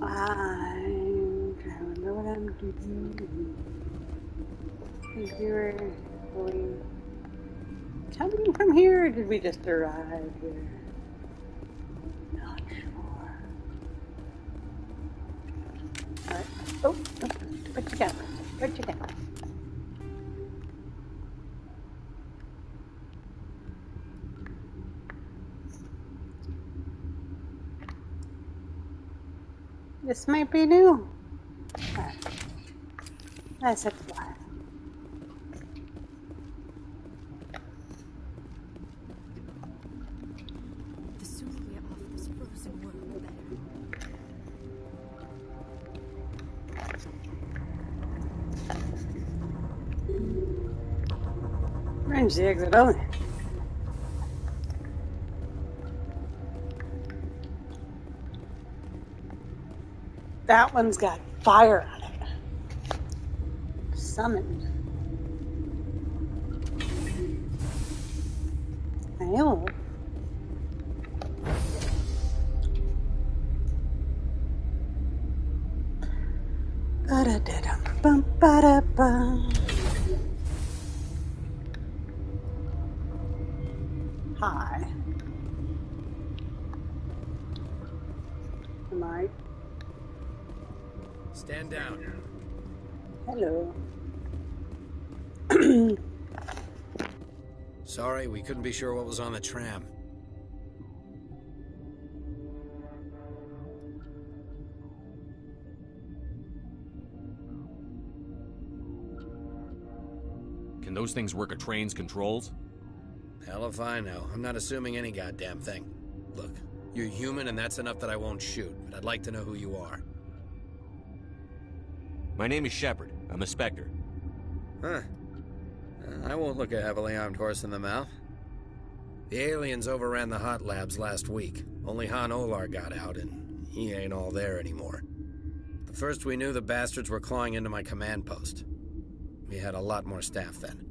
I don't know what I'm doing. If you were coming from here, or did we just arrive here? Not sure. Alright. Oh, put your camera. Put your camera. This might be new. Alright. Let's explore. The sooner we are off this frozen world, the better. Where's the exit only? That one's got fire on it. Summoned. Hello. Ba-da-da-dum-bum-ba-da-bum. Hi. Am I? Stand down. Hello. Sorry, we couldn't be sure what was on the tram. Can those things work a train's controls? Hell if I know. I'm not assuming any goddamn thing. Look, you're human and that's enough that I won't shoot, but I'd like to know who you are. My name is Shepard. I'm a Spectre. Huh. I won't look a heavily armed horse in the mouth. The aliens overran the hot labs last week. Only Han Olar got out, and he ain't all there anymore. The first we knew, the bastards were clawing into my command post. We had a lot more staff then.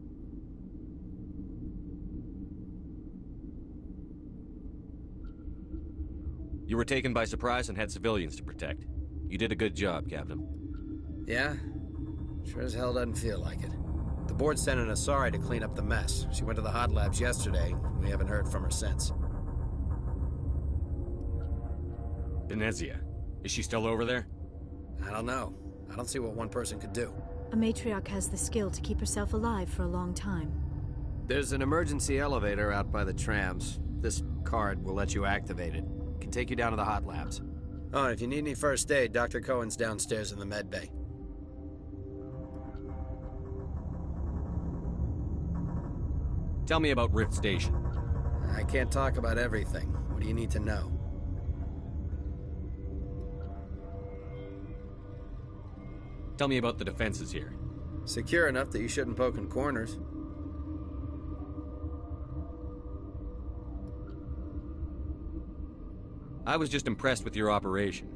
You were taken by surprise and had civilians to protect. You did a good job, Captain. Yeah? Sure as hell doesn't feel like it. The board sent an Asari to clean up the mess. She went to the hot labs yesterday. We haven't heard from her since. Venezia. Is she still over there? I don't know. I don't see what one person could do. A matriarch has the skill to keep herself alive for a long time. There's an emergency elevator out by the trams. This card will let you activate it. Can take you down to the hot labs. Oh, and if you need any first aid, Dr. Cohen's downstairs in the med bay. Tell me about Rift Station. I can't talk about everything. What do you need to know? Tell me about the defenses here. Secure enough that you shouldn't poke in corners. I was just impressed with your operation.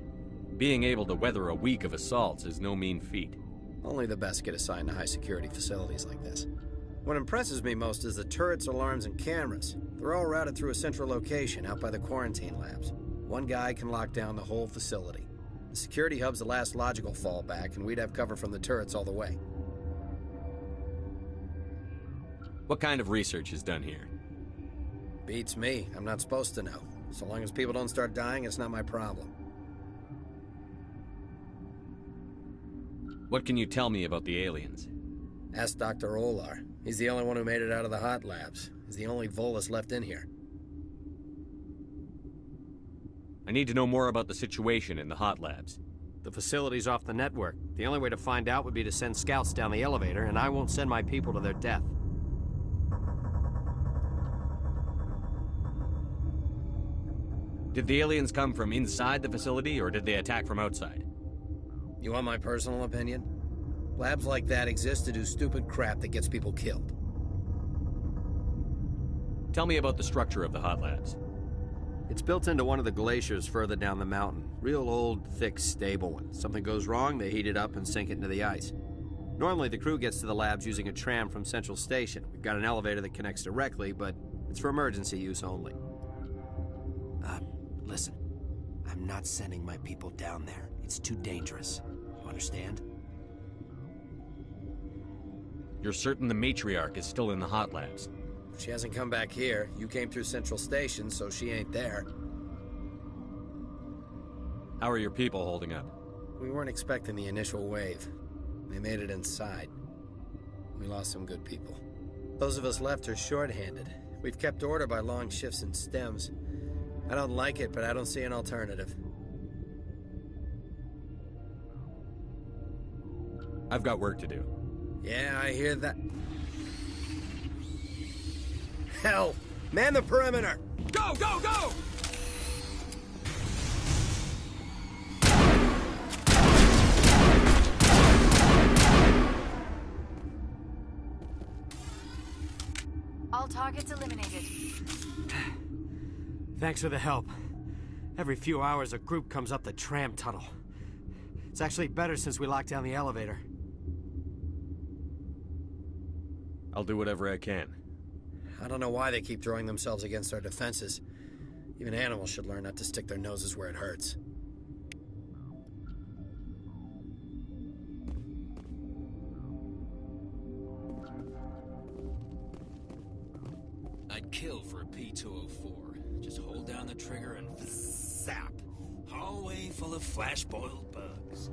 Being able to weather a week of assaults is no mean feat. Only the best get assigned to high-security facilities like this. What impresses me most is the turrets, alarms, and cameras. They're all routed through a central location out by the quarantine labs. One guy can lock down the whole facility. The security hub's the last logical fallback, and we'd have cover from the turrets all the way. What kind of research is done here? Beats me. I'm not supposed to know. So long as people don't start dying, it's not my problem. What can you tell me about the aliens? Ask Dr. Olar. He's the only one who made it out of the hot labs. He's the only Volus left in here. I need to know more about the situation in the hot labs. The facility's off the network. The only way to find out would be to send scouts down the elevator, and I won't send my people to their death. Did the aliens come from inside the facility, or did they attack from outside? You want my personal opinion? Labs like that exist to do stupid crap that gets people killed. Tell me about the structure of the hot labs. It's built into one of the glaciers further down the mountain. Real old, thick, stable one. Something goes wrong, they heat it up and sink it into the ice. Normally, the crew gets to the labs using a tram from Central Station. We've got an elevator that connects directly, but it's for emergency use only. Listen. I'm not sending my people down there. It's It's too dangerous. You understand? You're certain the matriarch is still in the hot labs? She hasn't come back here. You came through Central Station, so she ain't there. How are your people holding up? We weren't expecting the initial wave. They made it inside. We lost some good people. Those of us left are short-handed. We've kept order by long shifts and stems. I don't like it, but I don't see an alternative. I've got work to do. Yeah, I hear that. Hell! Man the perimeter! Go, go, go! All targets eliminated. Thanks for the help. Every few hours, a group comes up the tram tunnel. It's actually better since we locked down the elevator. I'll do whatever I can. I don't know why they keep throwing themselves against our defenses. Even animals should learn not to stick their noses where it hurts. I'd kill for a P-204. Just hold down the trigger and zap. Hallway full of flash-boiled bugs.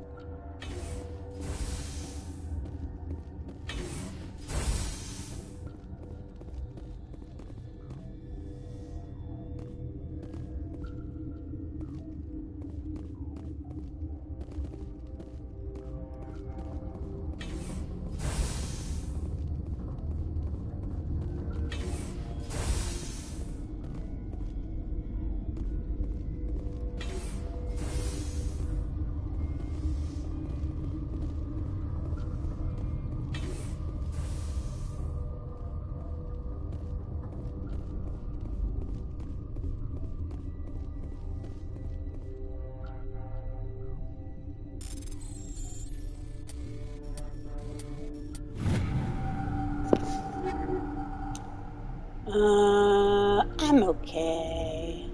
I'm okay.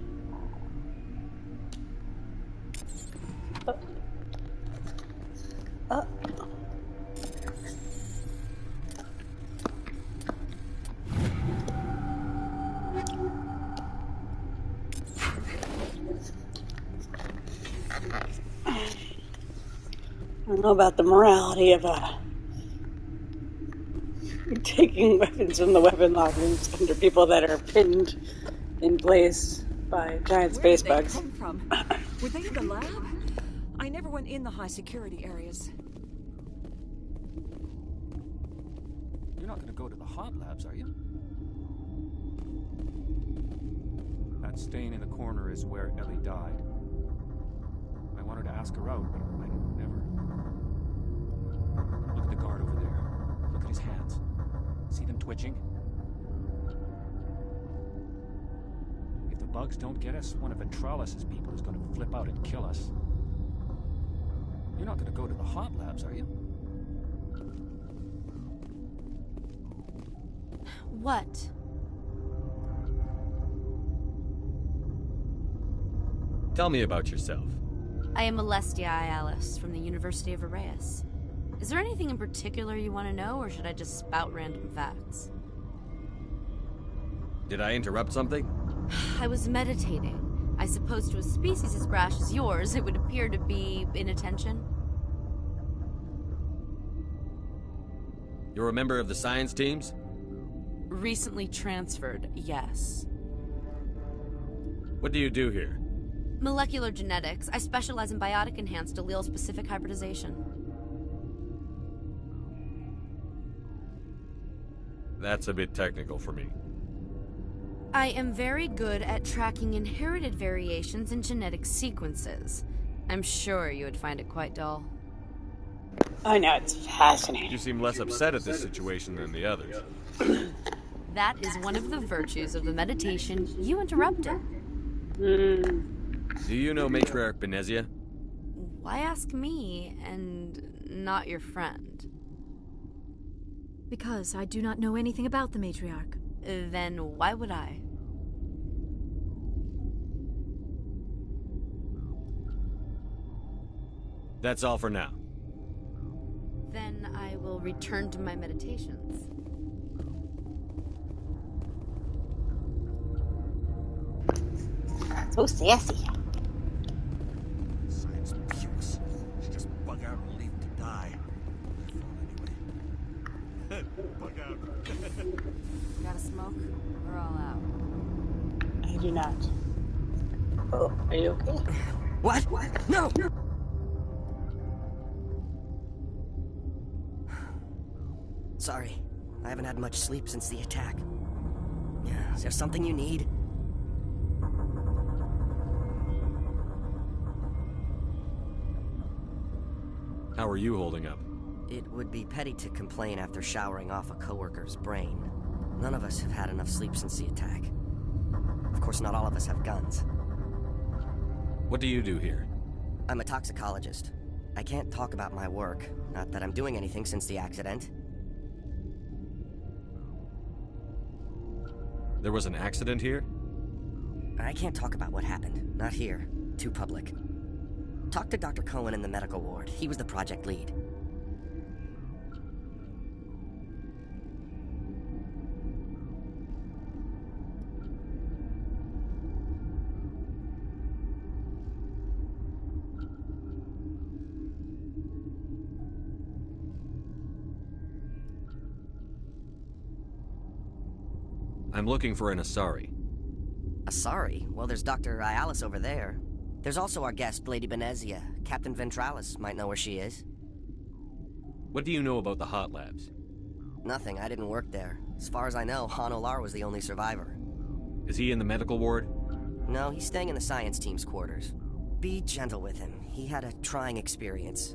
Oh. I don't know about the morality of taking weapons from the weapon lockers under people that are pinned in place by giant space bugs. Where did they come from? Were they in the lab? I never went in the high security areas. You're not going to go to the hot labs, are you? That stain in the corner is where Ellie died. I wanted to ask her out, but I never. Look at the guard over there. Look at his hands. See them twitching? If the bugs don't get us, one of Ventralis' people is going to flip out and kill us. You're not going to go to the hot labs, are you? What? Tell me about yourself. I am Alestia Alice from the University of Arrayas. Is there anything in particular you want to know, or should I just spout random facts? Did I interrupt something? I was meditating. I suppose to a species as brash as yours, it would appear to be inattention. You're a member of the science teams? Recently transferred, yes. What do you do here? Molecular genetics. I specialize in biotic-enhanced allele-specific hybridization. That's a bit technical for me. I am very good at tracking inherited variations in genetic sequences. I'm sure you would find it quite dull. Oh no, it's fascinating. You seem less upset at this situation than the others. That is one of the virtues of the meditation you interrupted. Do you know Matriarch Benezia? Why ask me and not your friend? Because I do not know anything about the matriarch. Then why would I? That's all for now. Then I will return to my meditations. So sassy. Science pukes. She just bug out and leave to die. Anyway. Bug out. Got a smoke? We're all out. I do not. Oh, are you okay? What? No! Sorry, I haven't had much sleep since the attack. Is there something you need? How are you holding up? It would be petty to complain after showering off a coworker's brain. None of us have had enough sleep since the attack. Of course, not all of us have guns. What do you do here? I'm a toxicologist. I can't talk about my work. Not that I'm doing anything since the accident. There was an accident here? I can't talk about what happened. Not here. Too public. Talk to Dr. Cohen in the medical ward. He was the project lead. I'm looking for an Asari. Asari? Well, there's Dr. Ayalis over there. There's also our guest, Lady Benezia. Captain Ventralis might know where she is. What do you know about the hot labs? Nothing, I didn't work there. As far as I know, Han Olar was the only survivor. Is he in the medical ward? No, he's staying in the science team's quarters. Be gentle with him. He had a trying experience.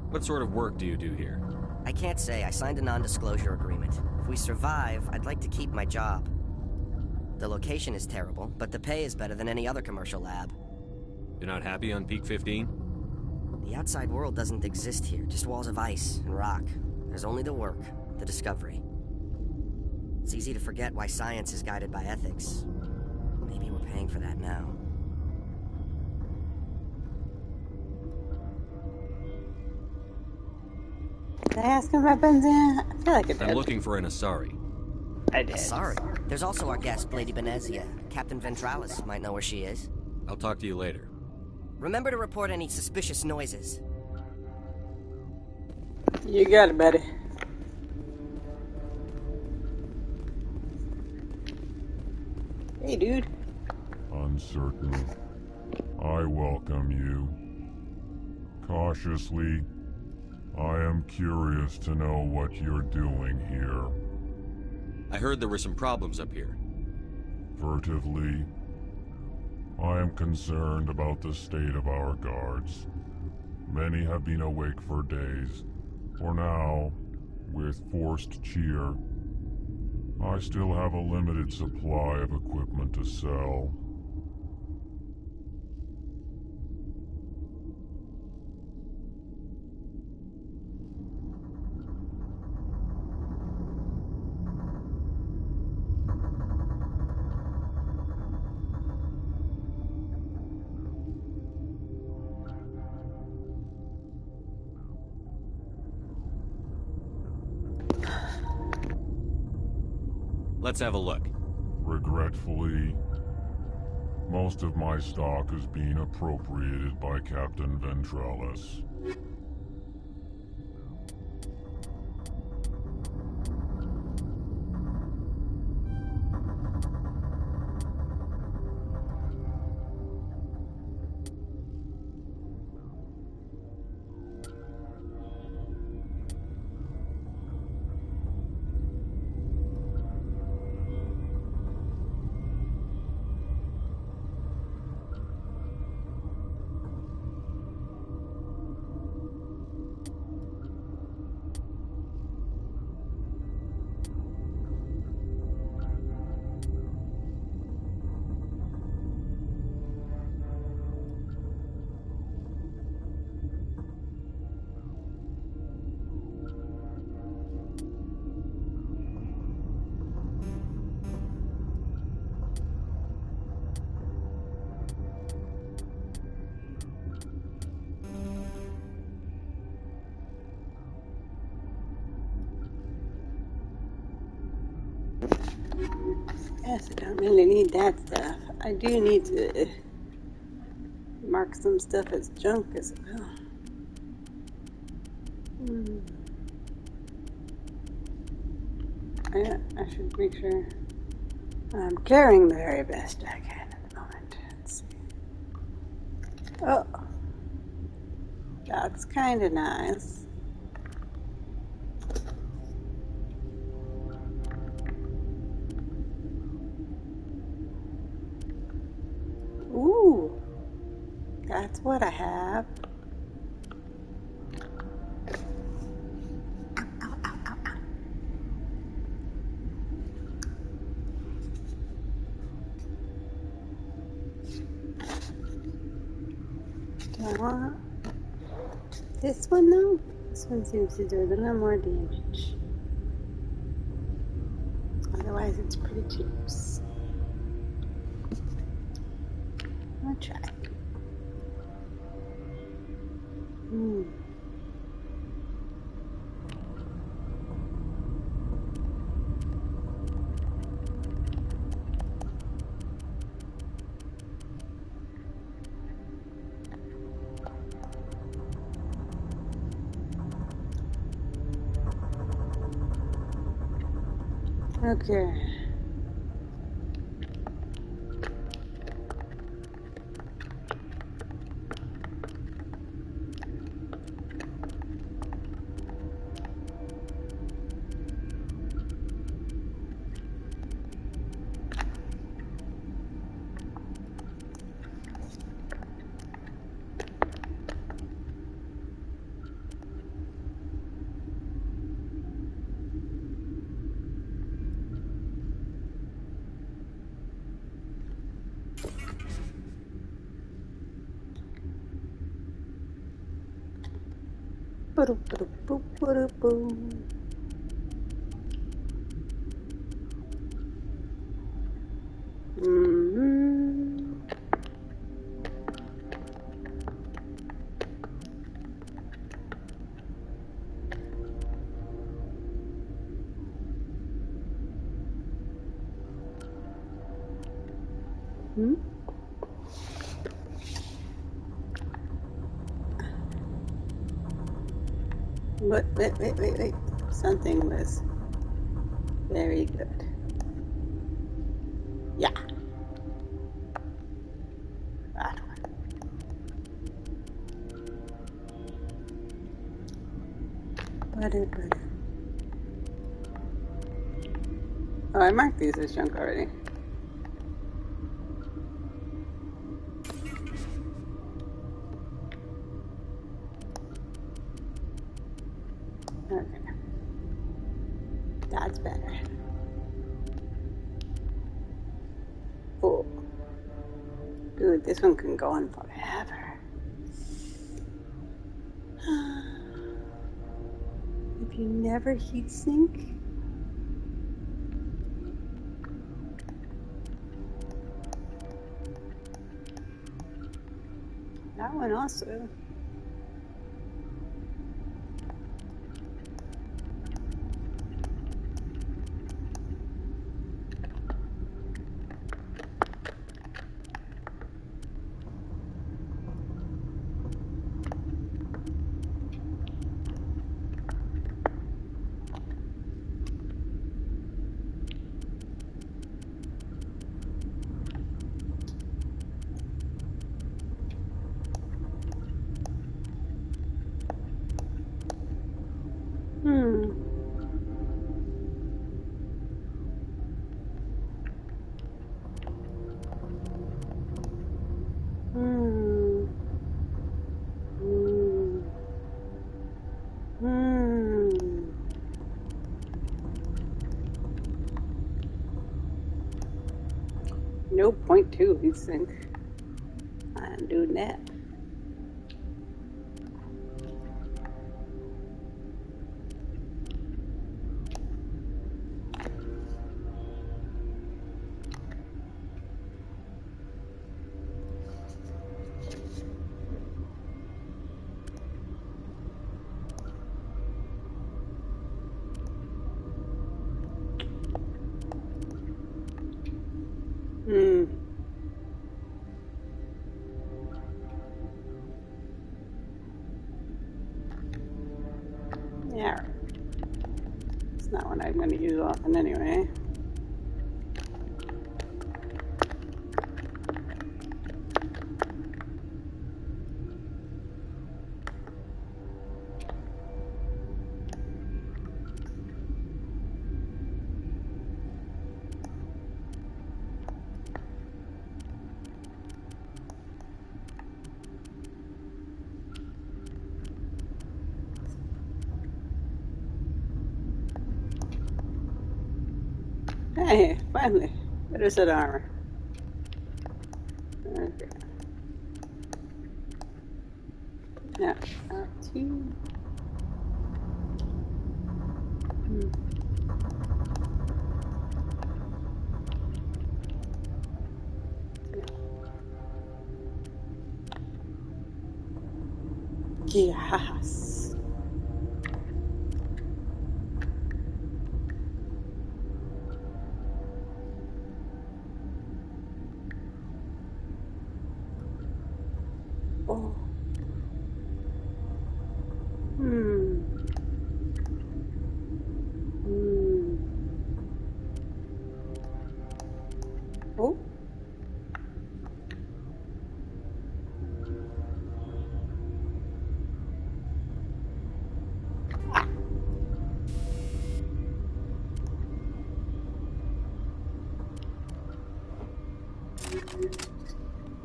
What sort of work do you do here? I can't say. I signed a non-disclosure agreement. If we survive, I'd like to keep my job. The location is terrible, but the pay is better than any other commercial lab. You're not happy on Peak 15? The outside world doesn't exist here, just walls of ice and rock. There's only the work, the discovery. It's easy to forget why science is guided by ethics. Maybe we're paying for that now. Did I ask him about benzene? I feel like I did. I'm looking for an Asari. I did. Sorry. There's also our guest, Lady Benezia. Captain Ventralis might know where she is. I'll talk to you later. Remember to report any suspicious noises. You got it, buddy. Hey, dude. Uncertain. I welcome you. Cautiously, I am curious to know what you're doing here. I heard there were some problems up here. Furtively, I am concerned about the state of our guards. Many have been awake for days. For now, with forced cheer, I still have a limited supply of equipment to sell. Let's have a look. Regretfully, most of my stock is being appropriated by Captain Ventralis. Yes, I don't really need that stuff. I do need to mark some stuff as junk as well. I should make sure I'm carrying the very best I can at the moment. Let's see. Oh, that's kind of nice. Ooh, that's what I have. Do I want this one though? This one seems to do a little more damage. Otherwise, it's pretty close. I'll try. Okay. Wait. Something was very good. Yeah. That one. Butter. Oh, I marked these as junk already. Okay. That's better. Oh. Dude, this one can go on forever. If you never heat sink, that one also. No, 0.2 heat sink. I'm doing that. one I'm going to use often anyway. Hey, finally. Better set armor. Okay. Now, two. Yes. Oh. Hmm. Hmm. Oh. Ah.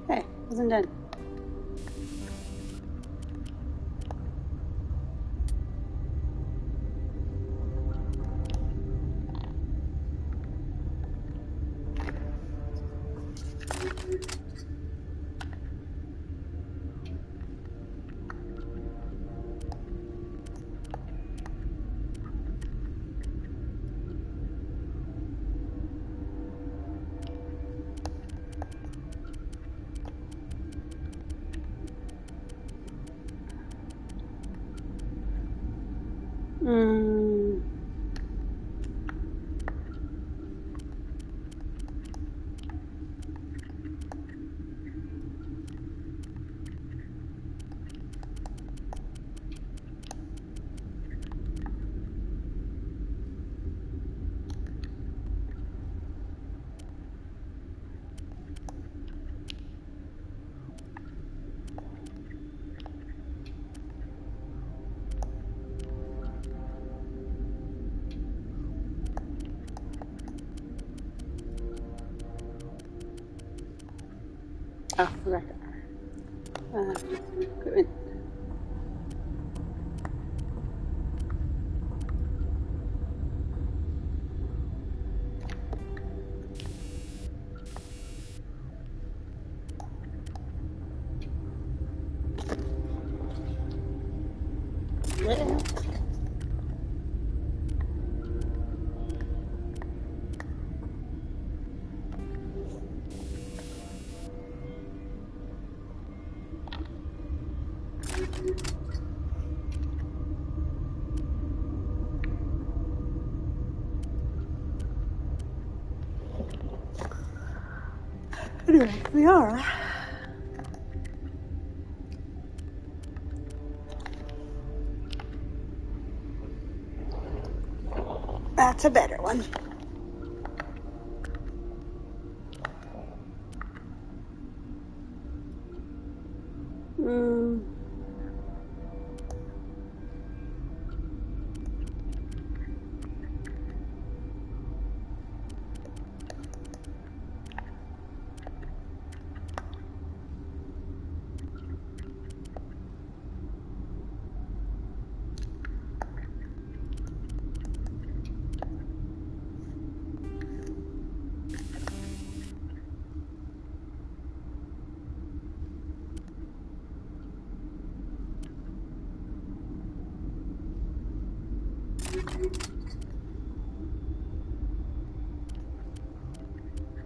Hey, wasn't done. Hmm. Oh, right. Good. Yeah. Anyway, we are. That's a better one. Hmm.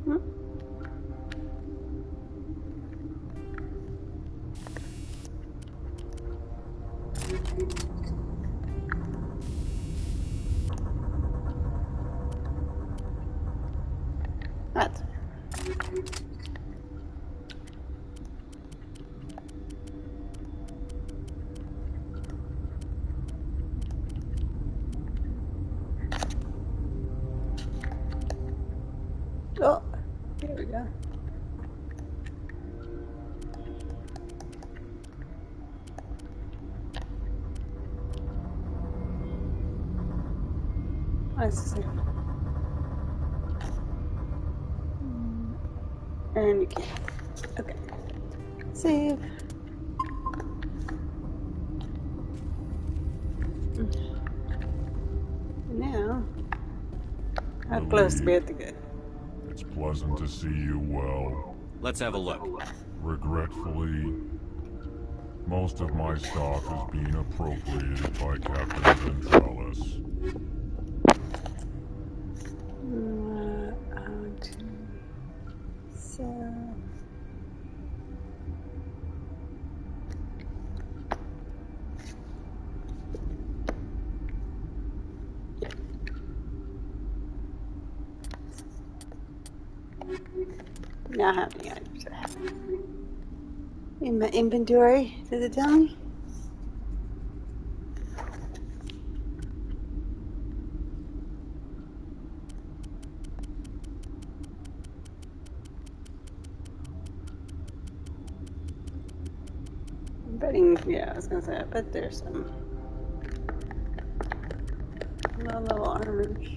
Hmm. That's Oh, here we go. Nice. And you can't. Okay. Save. Now, how close do we have to get? It's pleasant to see you well. Let's have a look. Regretfully, most of my stock is being appropriated by Captain Ventrellis. So, now how many items I have in my inventory? Does it tell me? I'm betting, yeah, I was gonna say, I bet there's some little armors.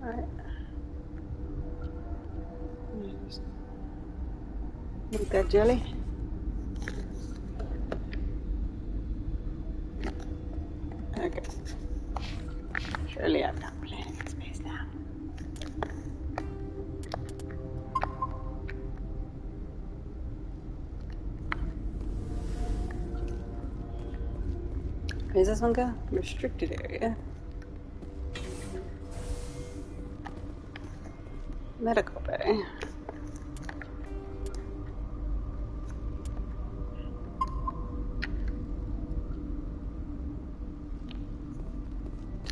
Alright. Make that jelly. Okay. Surely I'm not playing in space now. Where does this one go? Restricted area. Medical bay.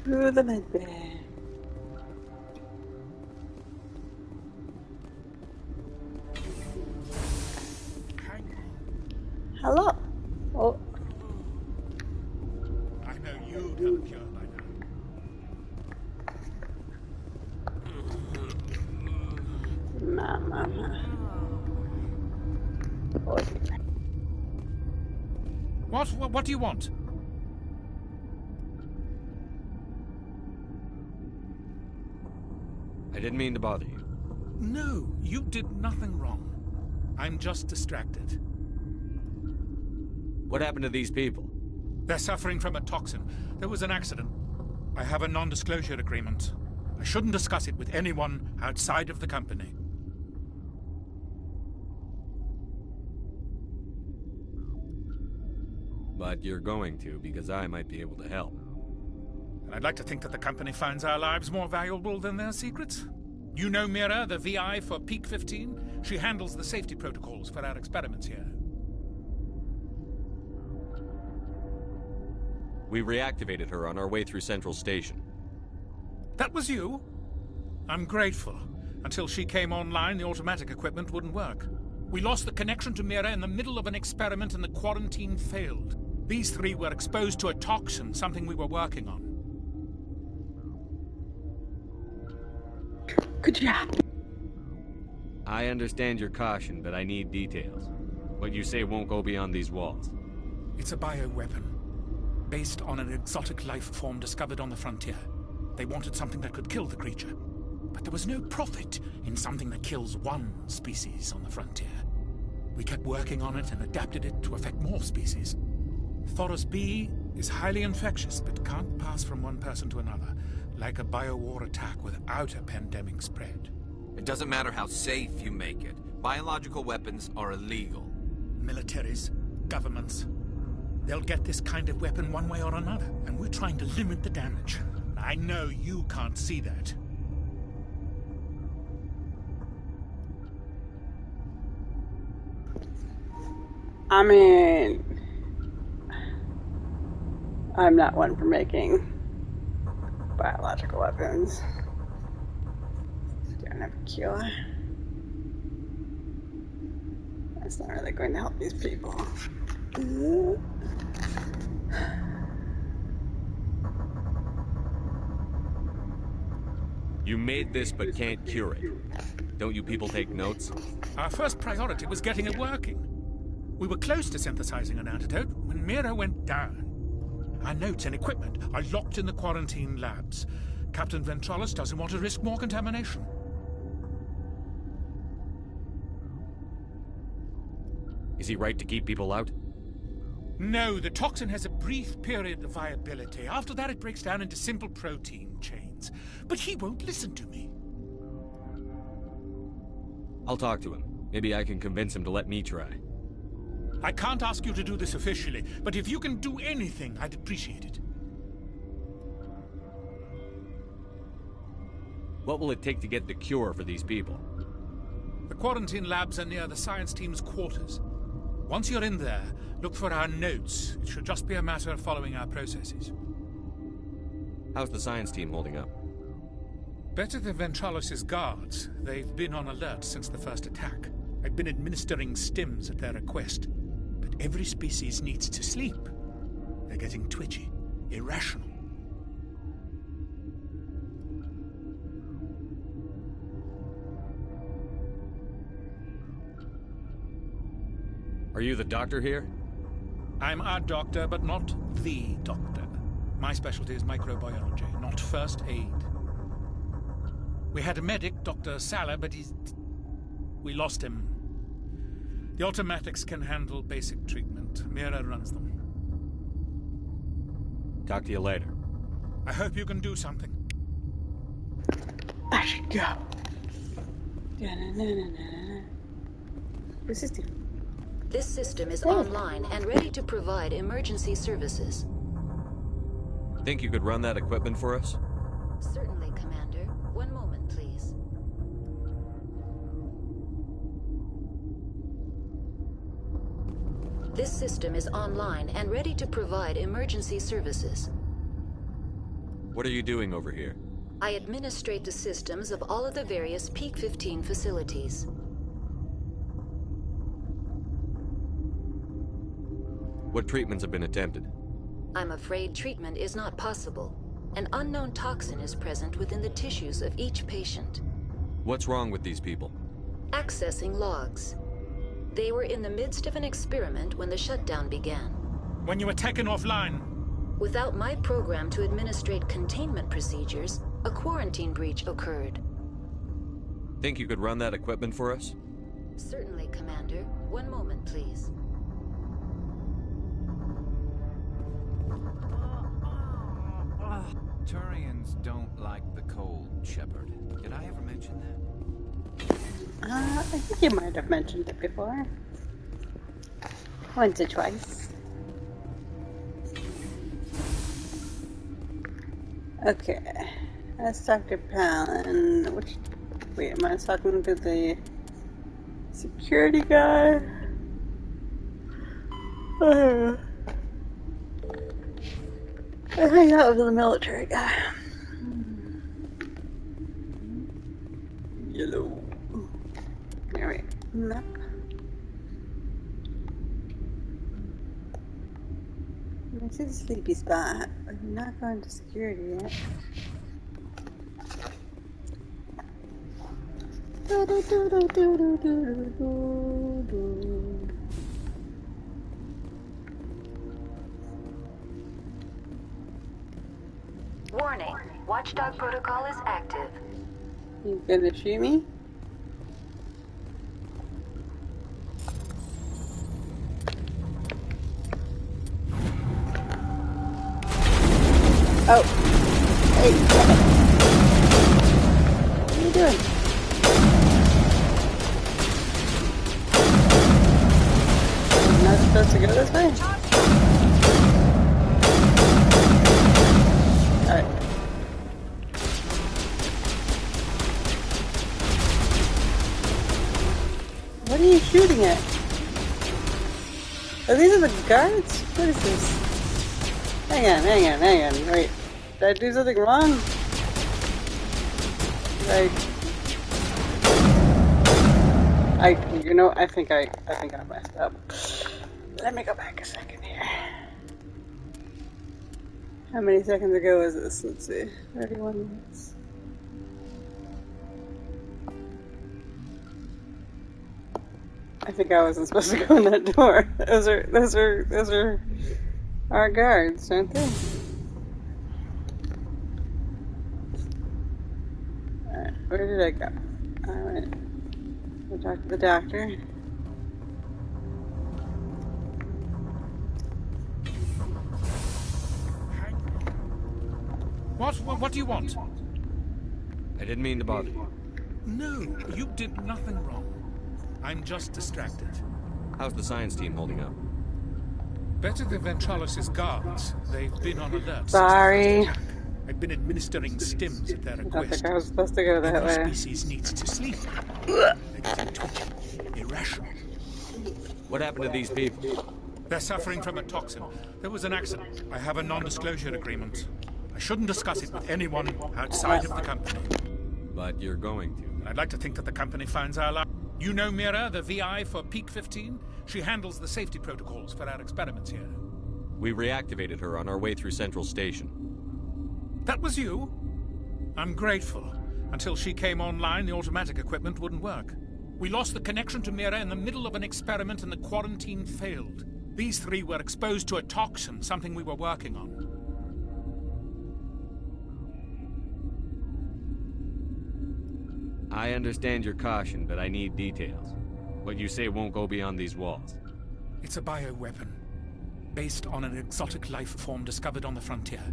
To the med bay. Hello. Oh. I know you'd have a cure by now. Mama. Oh dear. What do you want? I didn't mean to bother you. No, you did nothing wrong. I'm just distracted. What happened to these people? They're suffering from a toxin. There was an accident. I have a non-disclosure agreement. I shouldn't discuss it with anyone outside of the company. But you're going to, because I might be able to help. And I'd like to think that the company finds our lives more valuable than their secrets. You know Mira, the VI for Peak 15? She handles the safety protocols for our experiments here. We reactivated her on our way through Central Station. That was you? I'm grateful. Until she came online, the automatic equipment wouldn't work. We lost the connection to Mira in the middle of an experiment and the quarantine failed. These three were exposed to a toxin, something we were working on. Good job. I understand your caution, but I need details. What you say won't go beyond these walls. It's a bioweapon, based on an exotic life form discovered on the frontier. They wanted something that could kill the creature. But there was no profit in something that kills one species on the frontier. We kept working on it and adapted it to affect more species. Thoros B is highly infectious, but can't pass from one person to another, like a biowar attack without a pandemic spread. It doesn't matter how safe you make it. Biological weapons are illegal. Militaries, governments, they'll get this kind of weapon one way or another, and we're trying to limit the damage. I know you can't see that. I mean, I'm not one for making biological weapons. Don't have a cure. That's not really going to help these people. You made this but can't cure it. Don't you people take notes? Our first priority was getting it working. We were close to synthesizing an antidote when Mira went down. Our notes and equipment are locked in the quarantine labs. Captain Ventralis doesn't want to risk more contamination. Is he right to keep people out? No, the toxin has a brief period of viability. After that, it breaks down into simple protein chains. But he won't listen to me. I'll talk to him. Maybe I can convince him to let me try. I can't ask you to do this officially, but if you can do anything, I'd appreciate it. What will it take to get the cure for these people? The quarantine labs are near the science team's quarters. Once you're in there, look for our notes. It should just be a matter of following our processes. How's the science team holding up? Better than Ventralis' guards. They've been on alert since the first attack. I've been administering stims at their request. But every species needs to sleep. They're getting twitchy, irrational. Are you the doctor here? I'm a doctor, but not the doctor. My specialty is microbiology, not first aid. We had a medic, Dr. Salah, but we lost him. The automatics can handle basic treatment. Mira runs them. Talk to you later. I hope you can do something. I should go. This is different. This system is online and ready to provide emergency services. Think you could run that equipment for us? Certainly, Commander. One moment, please. This system is online and ready to provide emergency services. What are you doing over here? I administrate the systems of all of the various Peak 15 facilities. What treatments have been attempted? I'm afraid treatment is not possible. An unknown toxin is present within the tissues of each patient. What's wrong with these people? Accessing logs. They were in the midst of an experiment when the shutdown began. When you were taken offline. Without my program to administrate containment procedures, a quarantine breach occurred. Think you could run that equipment for us? Certainly, Commander. One moment, please. Turians don't like the cold, Shepard. Did I ever mention that? I think you might have mentioned it before. Once or twice. Okay. That's Dr. Palin. Wait, am I talking to the security guy? I hang out with the military guy. Yellow. Alright, map. This is a sleepy spot. I'm not going to security yet. Warning. Watchdog protocol is active. You gonna shoot me? Oh. Hey. What are you doing? I'm not supposed to go this way? Alright. What are you shooting at? Oh, these are the guards? What is this? Hang on. Wait. Did I do something wrong? I think I messed up. Let me go back a second here. How many seconds ago was this? Let's see. 31 minutes. I think I wasn't supposed to go in that door. Those are our guards, aren't they? Alright, where did I go? Alright. Go talk to the doctor. What do you want? I didn't mean to bother you. No, you did nothing wrong. I'm just distracted. How's the science team holding up? Better than Ventralis' guards. They've been on alert Sorry. since the first attack. I've been administering stims at their I don't request. think I was supposed to go that Every way. species needs to sleep. They're getting twitchy, irrational. What happened to these people? They're suffering from a toxin. There was an accident. I have a non-disclosure agreement. I shouldn't discuss it with anyone outside of the company. But you're going to. I'd like to think that the company finds our life. You know Mira, the VI for Peak 15? She handles the safety protocols for our experiments here. We reactivated her on our way through Central Station. That was you? I'm grateful. Until she came online, the automatic equipment wouldn't work. We lost the connection to Mira in the middle of an experiment and the quarantine failed. These three were exposed to a toxin, something we were working on. I understand your caution, but I need details. What you say won't go beyond these walls. It's a bioweapon, based on an exotic life form discovered on the frontier.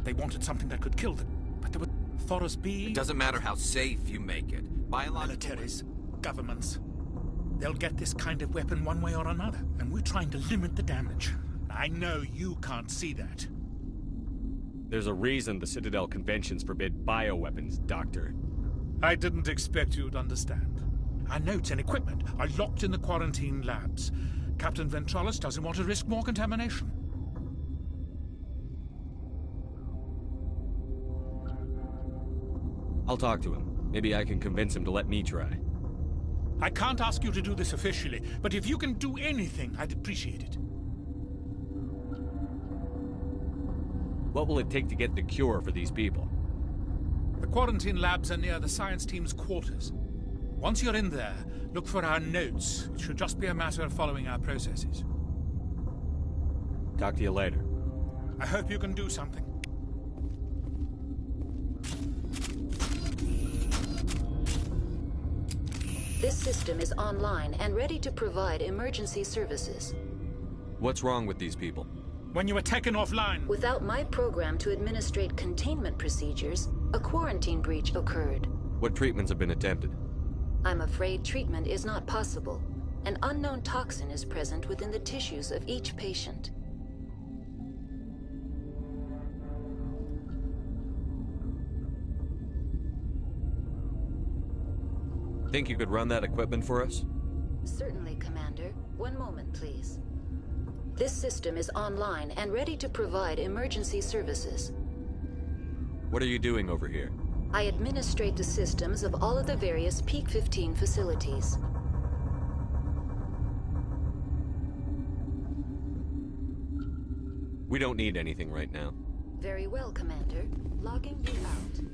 They wanted something that could kill them, but there were Thoros B... It doesn't matter how safe you make it. Militaries, governments. They'll get this kind of weapon one way or another, and we're trying to limit the damage. I know you can't see that. There's a reason the Citadel conventions forbid bioweapons, Doctor. I didn't expect you'd understand. Our notes and equipment are locked in the quarantine labs. Captain Ventralis doesn't want to risk more contamination. I'll talk to him. Maybe I can convince him to let me try. I can't ask you to do this officially, but if you can do anything, I'd appreciate it. What will it take to get the cure for these people? The quarantine labs are near the science team's quarters. Once you're in there, look for our notes. It should just be a matter of following our processes. Talk to you later. I hope you can do something. This system is online and ready to provide emergency services. What's wrong with these people? When you were taken offline... Without my program to administrate containment procedures, a quarantine breach occurred. What treatments have been attempted? I'm afraid treatment is not possible. An unknown toxin is present within the tissues of each patient. Think you could run that equipment for us? Certainly, Commander. One moment, please. This system is online and ready to provide emergency services. What are you doing over here? I administrate the systems of all of the various Peak 15 facilities. We don't need anything right now. Very well, Commander. Logging you out.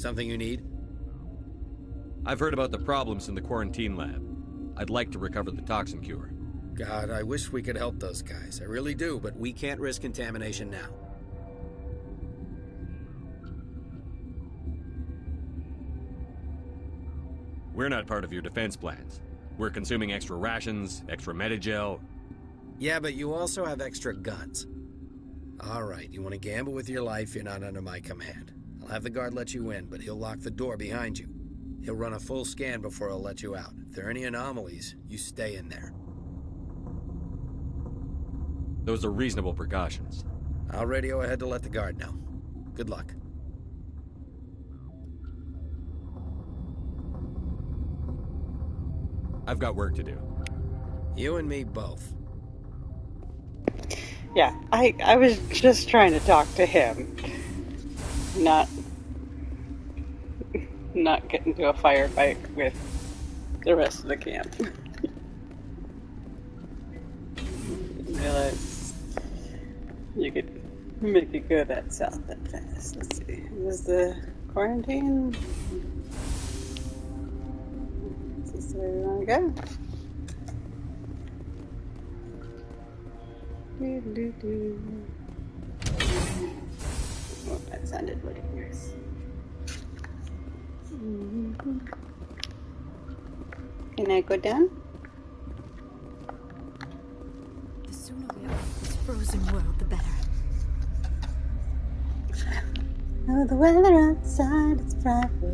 Something you need? I've heard about the problems in the quarantine lab. I'd like to recover the toxin cure. God, I wish we could help those guys. I really do, but we can't risk contamination now. We're not part of your defense plans. We're consuming extra rations, extra Medigel. Yeah, but you also have extra guns. All right, you want to gamble with your life, you're not under my command. I'll have the guard let you in, but he'll lock the door behind you. He'll run a full scan before he'll let you out. If there are any anomalies, you stay in there. Those are reasonable precautions. I'll radio ahead to let the guard know. Good luck. I've got work to do. You and me both. Yeah, I was just trying to talk to him. Not get into a firefight with the rest of the camp. Realize you could make it go that south that fast. Let's see. Was the quarantine? Is this the way we want to go? Oh, that sounded really nice. Can I go down? The sooner we are out of this frozen world, the better. Oh, the weather outside is frightful.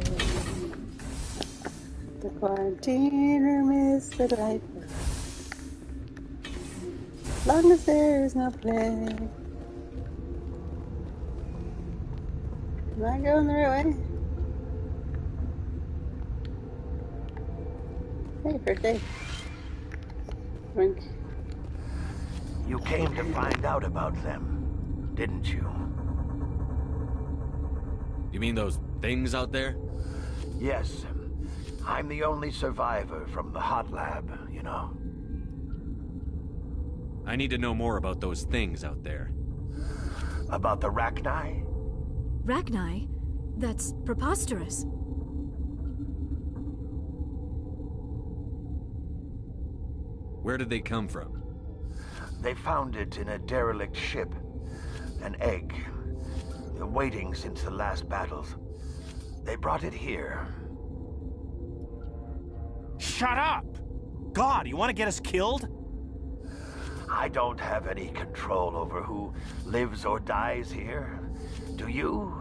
The quarantine room is delightful. As long as there is no plague. Am I going the right way? Hey, birthday. Wink. You came to find out about them, didn't you? You mean those things out there? Yes. I'm the only survivor from the hot lab, you know. I need to know more about those things out there. About the Rachni? Rachni? That's preposterous. Where did they come from? They found it in a derelict ship. An egg. Waiting since the last battles. They brought it here. Shut up! God, you want to get us killed? I don't have any control over who lives or dies here. Do you?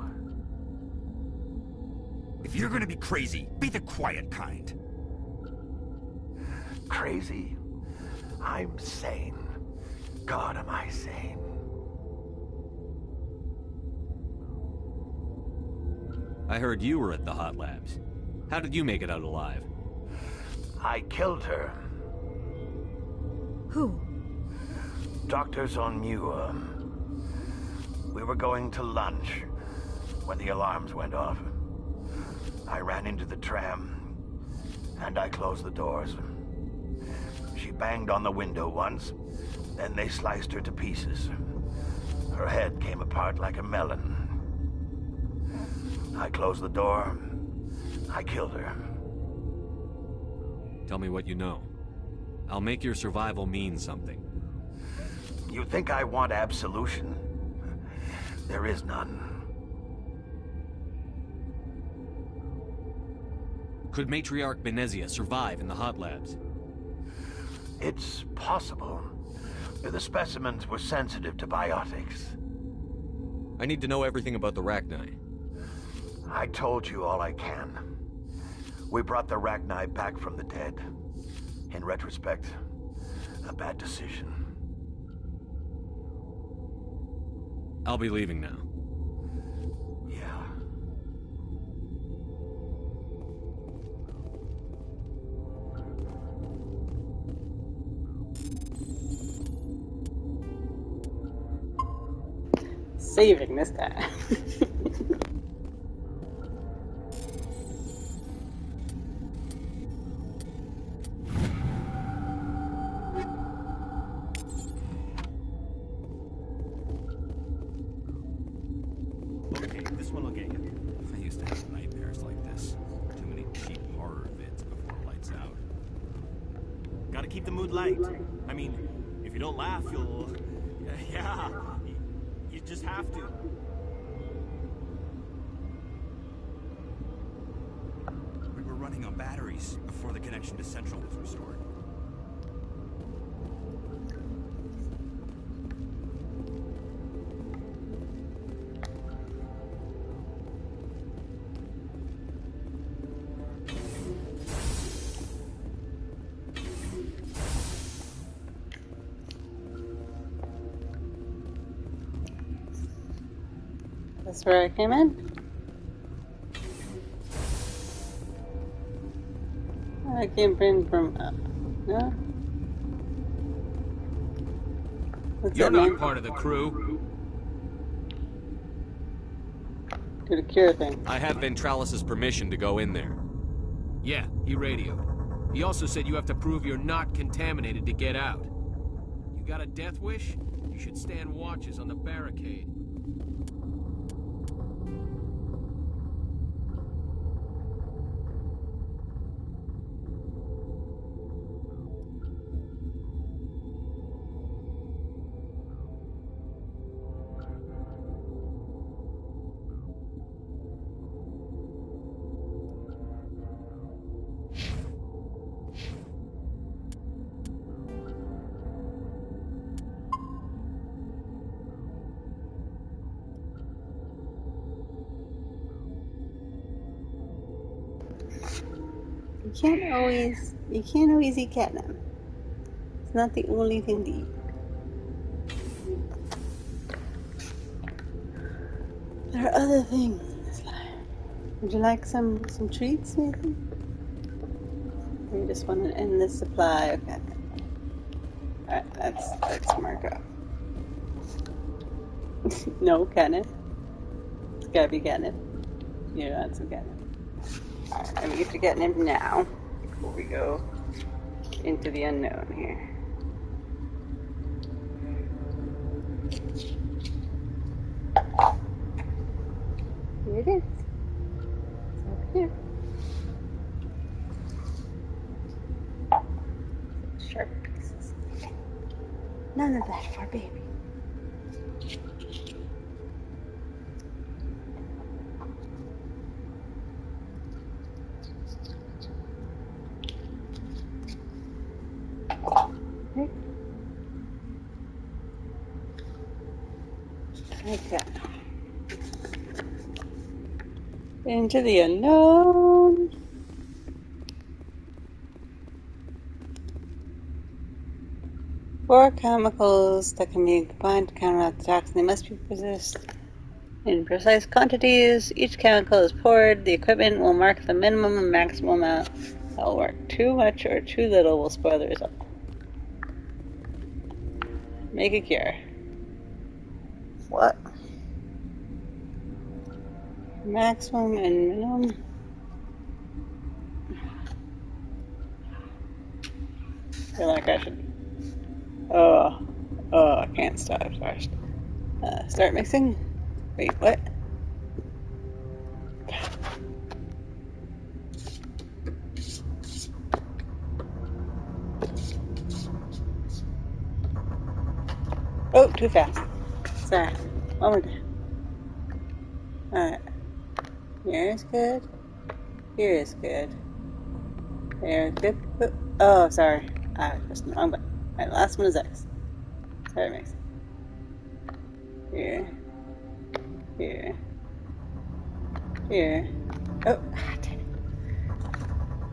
If you're gonna be crazy, be the quiet kind. Crazy? I'm sane. God, am I sane? I heard you were at the hot labs. How did you make it out alive? I killed her. Who? Doctors on Muir. We were going to lunch when the alarms went off. I ran into the tram, and I closed the doors. She banged on the window once, then they sliced her to pieces. Her head came apart like a melon. I closed the door. I killed her. Tell me what you know. I'll make your survival mean something. You think I want absolution? There is none. Could Matriarch Benezia survive in the hot labs? It's possible. The specimens were sensitive to biotics. I need to know everything about the Rachni. I told you all I can. We brought the Rachni back from the dead. In retrospect, a bad decision. I'll be leaving now. Yeah. Saving this time. Okay, this one will get you. I used to have a nightmare keep the mood light. I mean, if you don't laugh, you'll... Yeah, you just have to. We were running on batteries before the connection to Central was restored. That's where I came in. I came in from no. What's You're that not mean? part of the crew. Do the cure thing. I have Ventralis's permission to go in there. Yeah, he radioed. He also said you have to prove you're not contaminated to get out. You got a death wish? You should stand watches on the barricade. You can't always eat catnip. It's not the only thing to eat. There are other things in this life. Would you like some treats, Nathan? Or you just want to end this supply of catnip? Alright, that's Marco. No catnip. It's gotta be catnip. You want some catnip. Alright, let me get to catnip now before we go into the unknown here. Here it is. It's over here. Sharp pieces. None of that for baby. Okay. Into the unknown. For chemicals that can be combined to counteract the toxin, they must be possessed in precise quantities. Each chemical is poured. The equipment will mark the minimum and maximum amount that will work. Too much or too little will spoil the result. Make a cure. What? Maximum and minimum. I feel like I should. Oh, I can't stop first. Start mixing. Wait, what? Oh, too fast. Sorry. One more time. Alright. Here is good. Here is good. There is good. Oh, sorry. I was pressing the wrong button. Alright, last one is X. Sorry, mix. Here. Here. Here. Oh, damn it.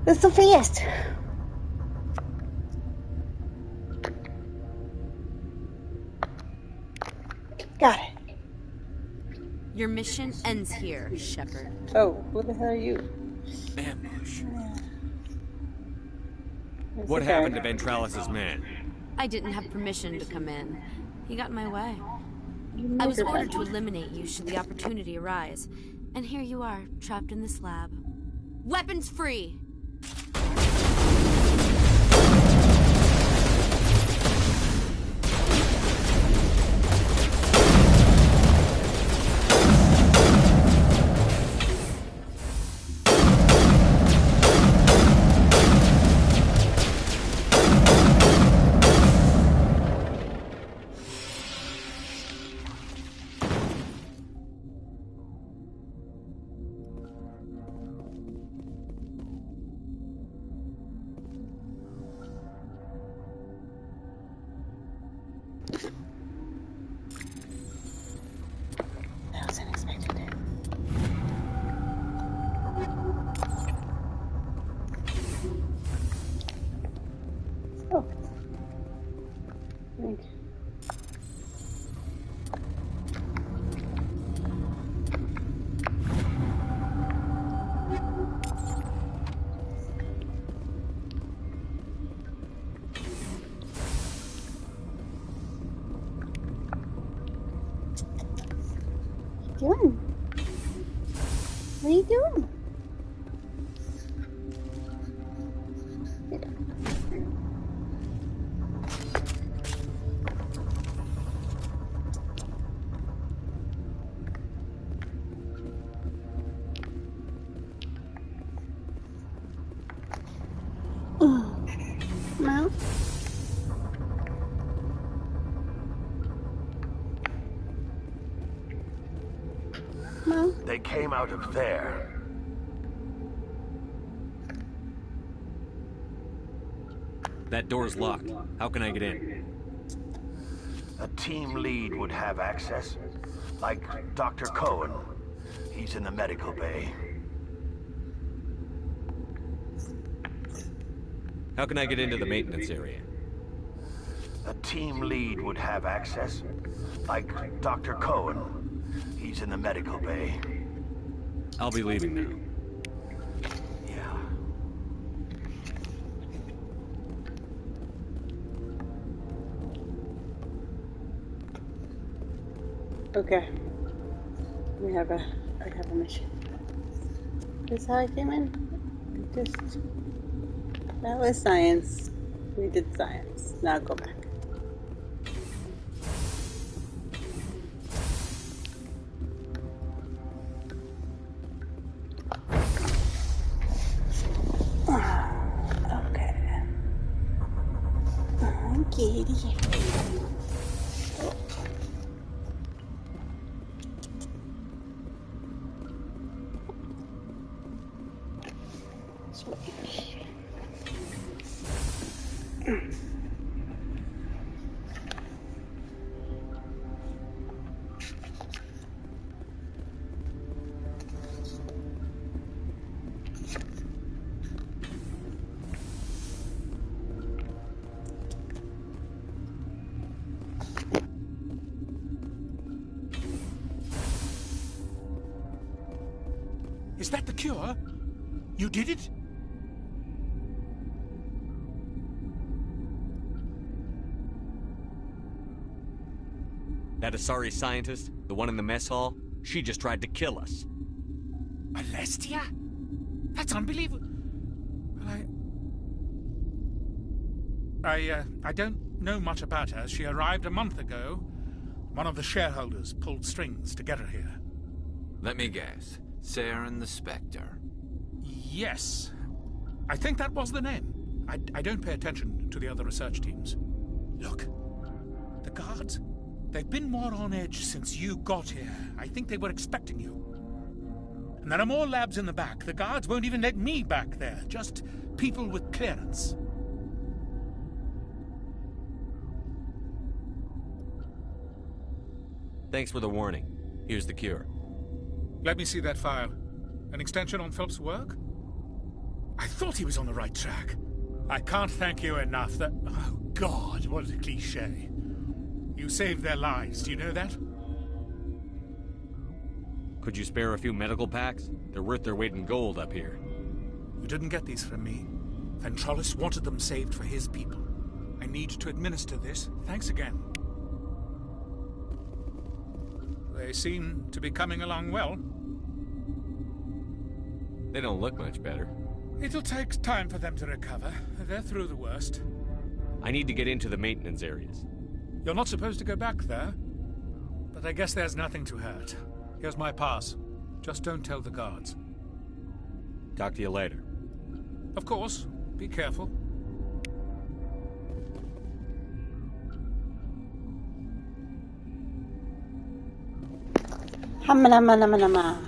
That's so fast! Got it. Your mission ends here, Shepard. Oh, who the hell are you? Ambush. What happened to Ventralis's man? I didn't have permission to come in. He got in my way. I was ordered to eliminate you should the opportunity arise. And here you are, trapped in this lab. Weapons free! That was unexpected. Oh. Thank you. What are you doing? What are you doing? Mount? Mount? They came out of there. That door's locked. How can I get in? A team lead would have access. Like Dr. Cohen. He's in the medical bay. How can I get into the maintenance area? A team lead would have access. Like Dr. Cohen. He's in the medical bay. I'll be leaving now. Yeah. Okay. I have a mission. This is how I came in. That was science. We did science. Now go back. Okay. Kitty. Is that the cure? You did it? That Asari scientist, the one in the mess hall, she just tried to kill us. Alestia? That's unbelievable. Well, I don't know much about her. She arrived a month ago. One of the shareholders pulled strings to get her here. Let me guess. Saren the Spectre. Yes. I think that was the name. I don't pay attention to the other research teams. Look. The guards. They've been more on edge since you got here. I think they were expecting you. And there are more labs in the back. The guards won't even let me back there. Just people with clearance. Thanks for the warning. Here's the cure. Let me see that file. An extension on Phelps' work? I thought he was on the right track. I can't thank you enough that... Oh, God, what a cliché. You saved their lives, do you know that? Could you spare a few medical packs? They're worth their weight in gold up here. You didn't get these from me. Ventralis wanted them saved for his people. I need to administer this. Thanks again. They seem to be coming along well. They don't look much better. It'll take time for them to recover. They're through the worst. I need to get into the maintenance areas. You're not supposed to go back there. But I guess there's nothing to hurt. Here's my pass. Just don't tell the guards. Talk to you later. Of course. Be careful. Hamma.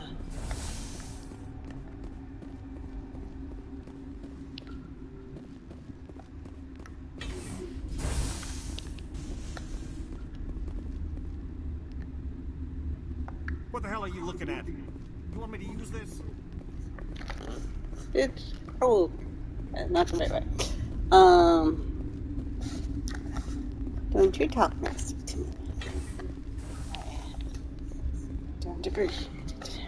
What the hell are you looking at? You want me to use this? It's cold. Not the right way. Don't you talk nasty to me. Don't appreciate it.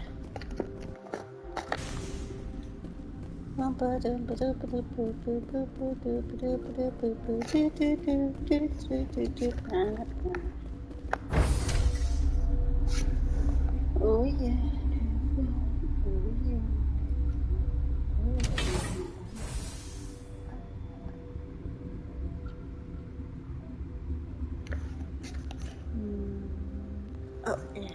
Oh yeah. Oh yeah. Oh yeah.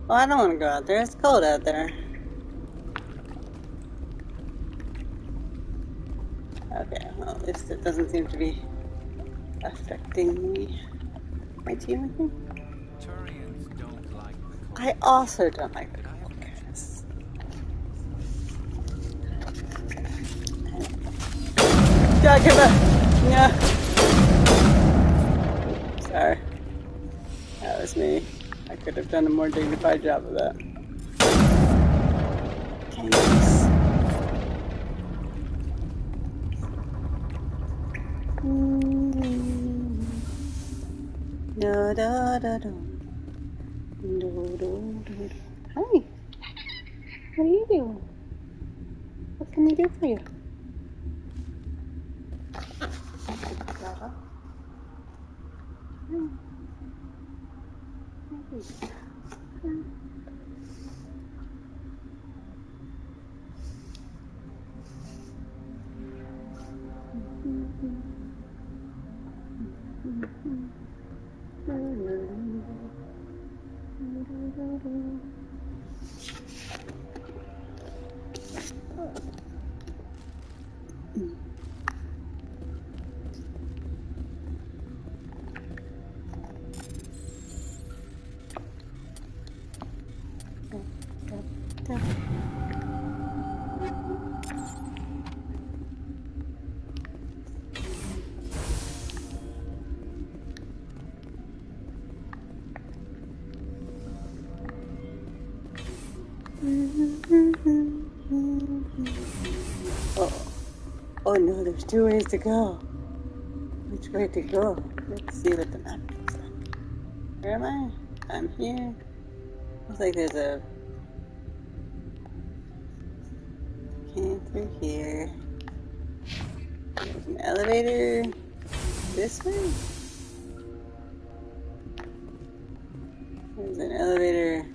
Well, I don't want to go out there. It's cold out there. Okay, well, at least it doesn't seem to be affecting me. My team with me? Turians don't like the cold. I also don't like the cold, guys. God, give up! Yeah. Sorry. That was me. I could have done a more dignified job of that. Thanks. Da da da da. Do, do, do. Hi. What are you doing? What can we do for you? Oh no, there's 2 ways to go. Which way to go? Let's see what the map looks like. Where am I? I'm here. Looks like there's a... Came through here. There's an elevator. This way? There's an elevator.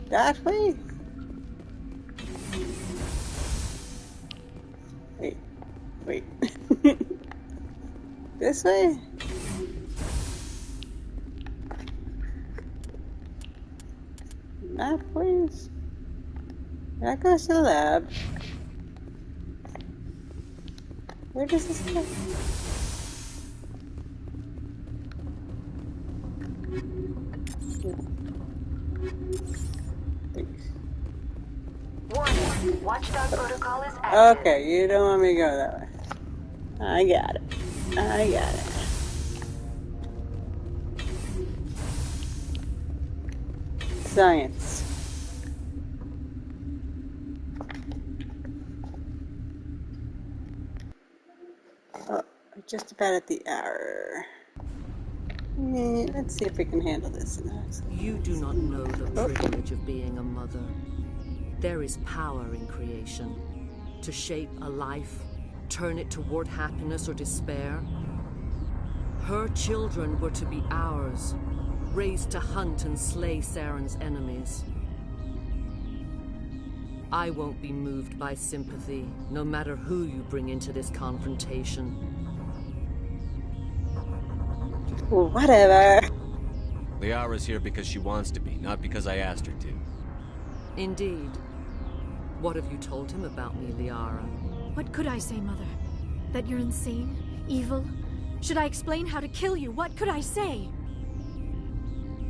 That way? Wait. This way? Map, please. That goes to the lab. Where does this go? Warning, watchdog protocol is active. Okay, you don't want me to go that way. I got it. I got it. Science. Oh, we're just about at the hour. Let's see if we can handle this. You do not know the privilege of being a mother. There is power in creation. To shape a life, turn it toward happiness or despair. Her children were to be ours, raised to hunt and slay Saren's enemies. I won't be moved by sympathy, no matter who you bring into this confrontation. Whatever. Liara's here because she wants to be, not because I asked her to. Indeed. What have you told him about me, Liara? What could I say, Mother? That you're insane? Evil? Should I explain how to kill you? What could I say?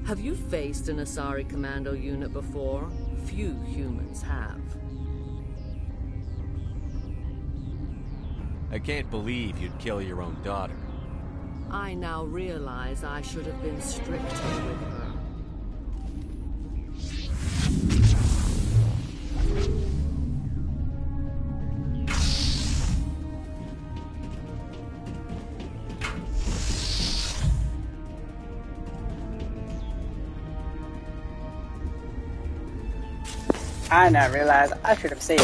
Have you faced an Asari commando unit before? Few humans have. I can't believe you'd kill your own daughter. I now realize I should have been stricter with her. I not realize I should have said.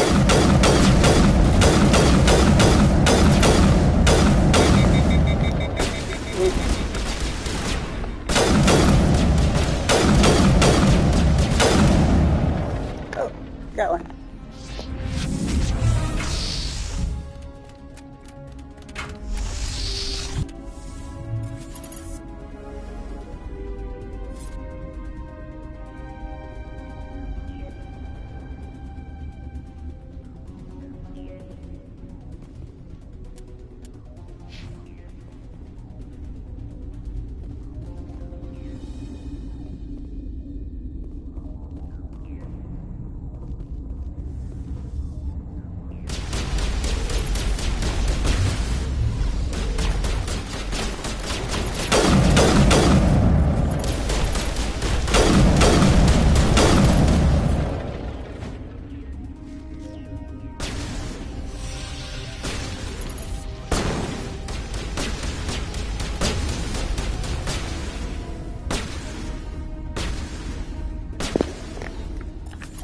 Oh, got one.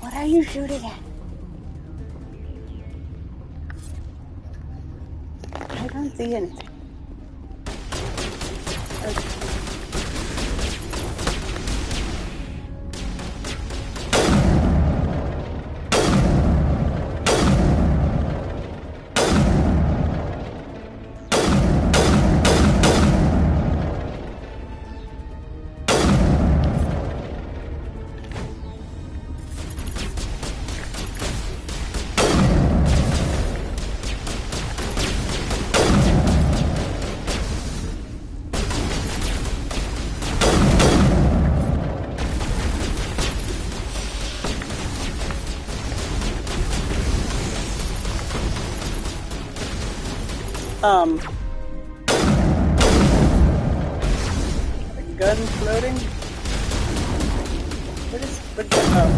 What are you shooting at? I don't see anything. Okay. Gun floating? What is that? Oh.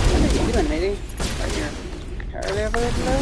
What are you doing, lady? Are you entirely over there below?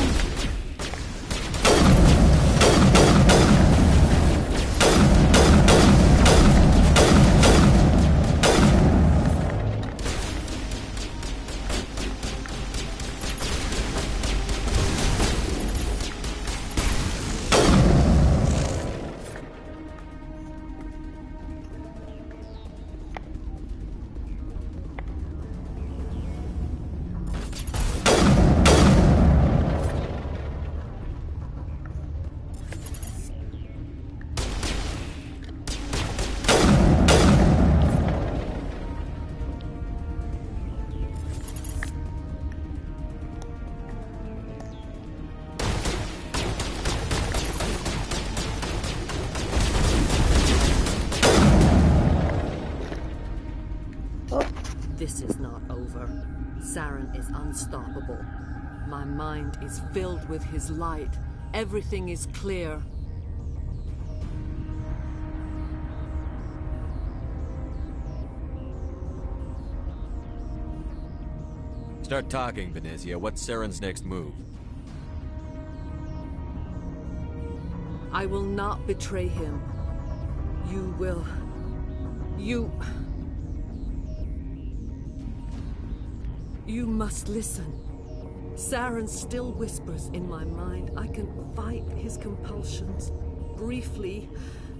This is not over. Saren is unstoppable. My mind is filled with his light. Everything is clear. Start talking, Venezia. What's Saren's next move? I will not betray him. You will. You must listen. Saren still whispers in my mind. I can fight his compulsions, briefly,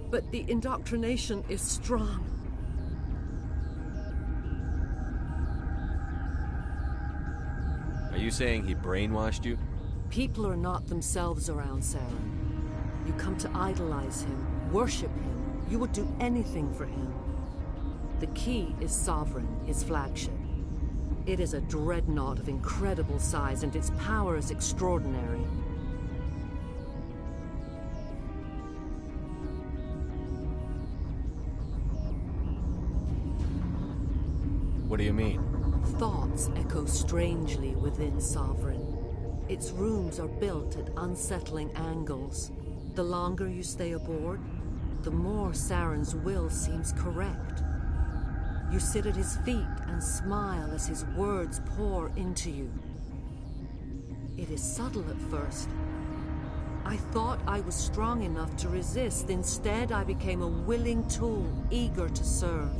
but the indoctrination is strong. Are you saying he brainwashed you? People are not themselves around Saren. You come to idolize him, worship him, You would do anything for him. The key is Sovereign, his flagship. It is a dreadnought of incredible size, and its power is extraordinary. What do you mean? Thoughts echo strangely within Sovereign. Its rooms are built at unsettling angles. The longer you stay aboard, the more Saren's will seems correct. You sit at his feet and smile as his words pour into you. It is subtle at first. I thought I was strong enough to resist. Instead, I became a willing tool, eager to serve.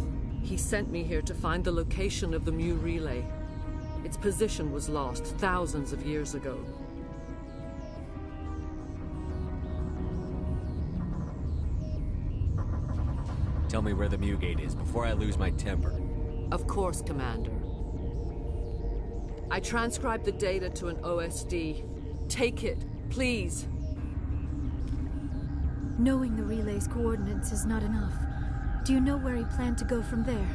He sent me here to find the location of the Mu relay. Its position was lost thousands of years ago. Tell me where the Mu gate is before I lose my temper. Of course, Commander. I transcribed the data to an OSD. Take it, please. Knowing the relay's coordinates is not enough. Do you know where he planned to go from there?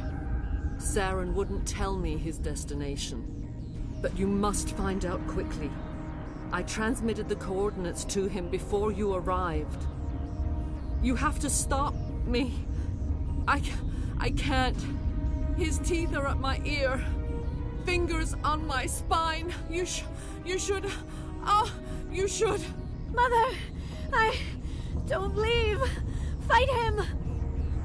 Saren wouldn't tell me his destination. But you must find out quickly. I transmitted the coordinates to him before you arrived. You have to stop me. I can't. His teeth are at my ear. Fingers on my spine. You should... Oh, you should... Mother! Don't leave! Fight him!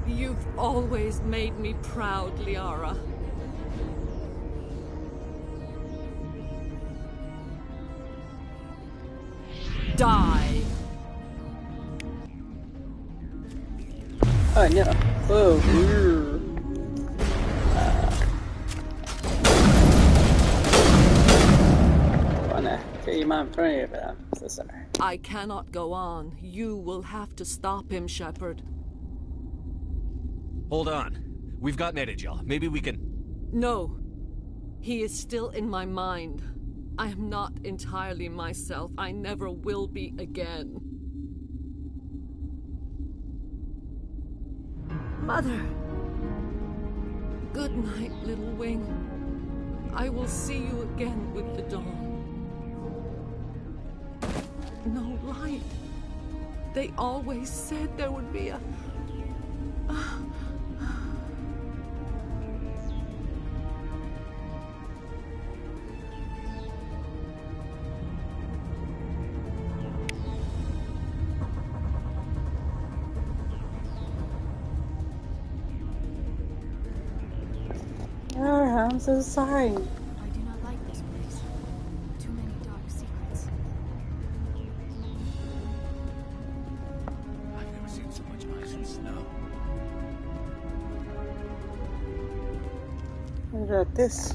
You've always made me proud, Liara. Die! Oh no. Whoa. Wanna kill your mom in front of you, but I'm so sorry. I cannot go on. You will have to stop him, Shepard. Hold on. We've got Medigel. Maybe we can... No. He is still in my mind. I am not entirely myself. I never will be again. Mother! Good night, little wing. I will see you again with the dawn. No light. They always said there would be a... I'm so sorry. I do not like this place. Too many dark secrets. I've never seen so much ice and snow. What about this?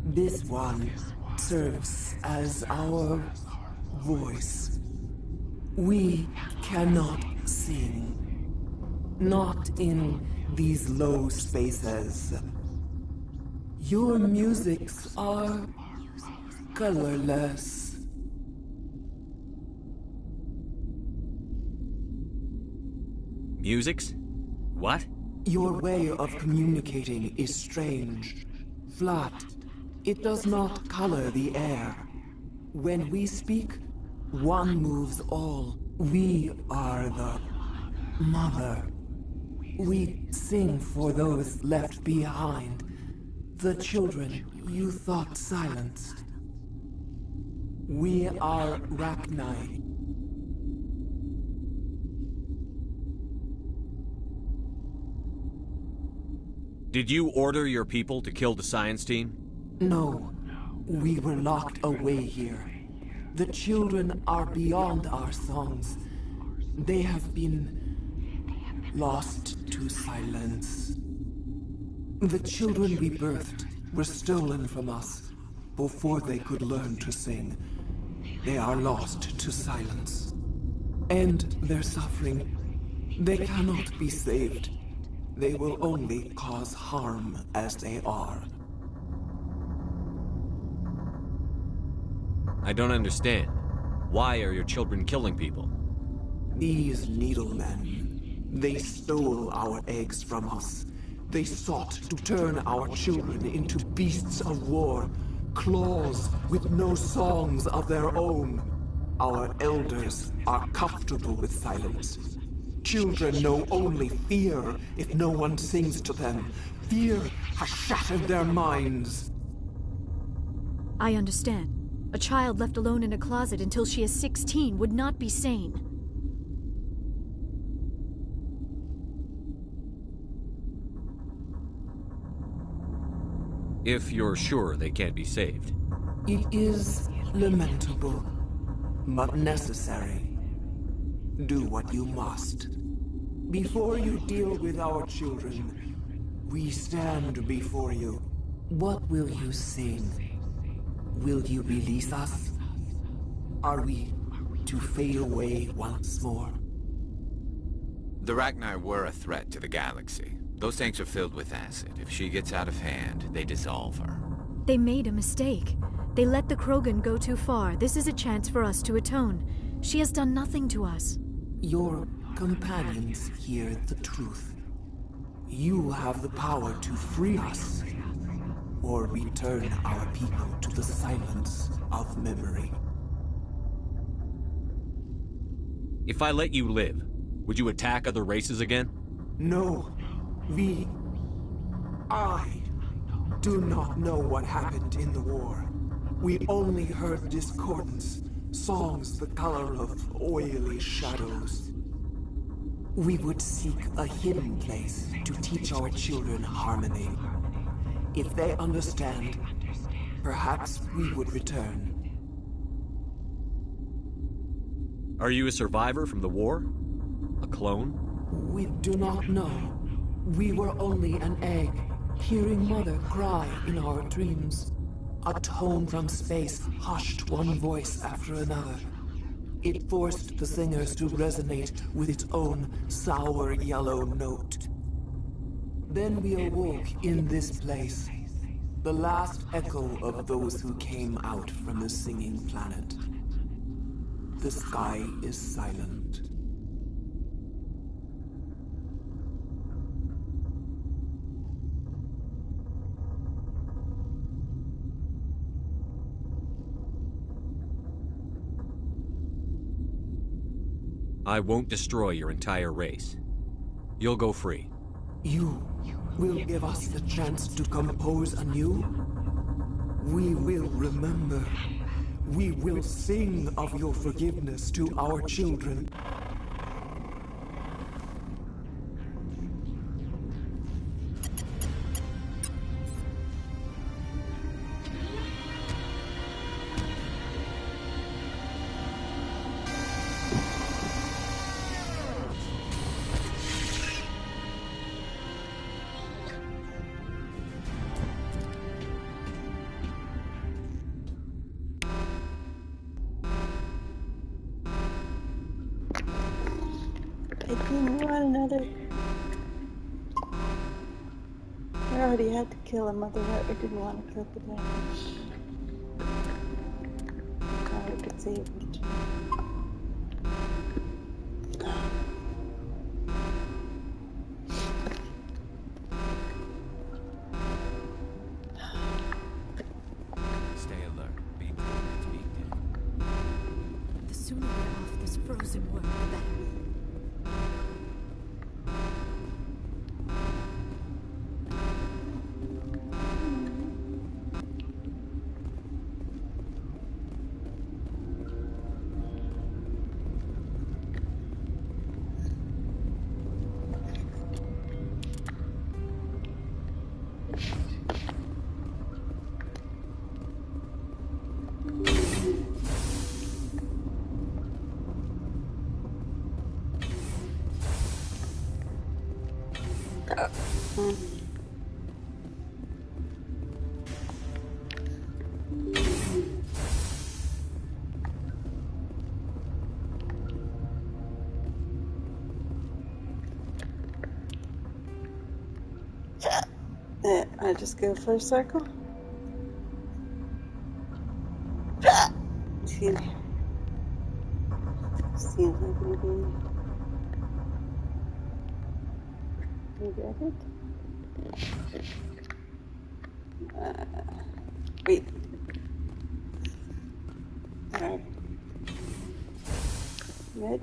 This one serves as our voice. We cannot sing. Not in these low spaces. Your musics are colorless. Musics? What? Your way of communicating is strange. Flat. It does not color the air. When we speak, one moves all. We are the mother. We sing for those left behind. The children you thought silenced. We are Rachni. Did you order your people to kill the science team? No. We were locked away here. The children are beyond our songs. They have been lost to silence. The children we birthed were stolen from us before they could learn to sing. They are lost to silence. And their suffering, they cannot be saved. They will only cause harm as they are. I don't understand. Why are your children killing people? These needlemen, they stole our eggs from us. They sought to turn our children into beasts of war, claws with no songs of their own. Our elders are comfortable with silence. Children know only fear if no one sings to them. Fear has shattered their minds. I understand. A child left alone in a closet until she is 16 would not be sane. If you're sure they can't be saved. It is lamentable, but necessary. Do what you must. Before you deal with our children, we stand before you. What will you sing? Will you release us? Are we to fade away once more? The Ragnar were a threat to the galaxy. Those tanks are filled with acid. If she gets out of hand, they dissolve her. They made a mistake. They let the Krogan go too far. This is a chance for us to atone. She has done nothing to us. Your companions hear the truth. You have the power to free us, or return our people to the silence of memory. If I let you live, would you attack other races again? No. I do not know what happened in the war. We only heard discordance, songs the color of oily shadows. We would seek a hidden place to teach our children harmony. If they understand, perhaps we would return. Are you a survivor from the war? A clone? We do not know. We were only an egg, hearing Mother cry in our dreams. A tone from space hushed one voice after another. It forced the singers to resonate with its own sour yellow note. Then we awoke in this place, the last echo of those who came out from the singing planet. The sky is silent. I won't destroy your entire race. You'll go free. You will give us the chance to compose anew? We will remember. We will sing of your forgiveness to our children. I didn't want another. I already had to kill a mother. I didn't want to kill the dragon. Now I could save it. Stay alert. Be prepared to be dead. The sooner we're off this frozen world, the better. I just go for a circle. Excuse me. Seems like maybe I did. Wait. Alright. Good.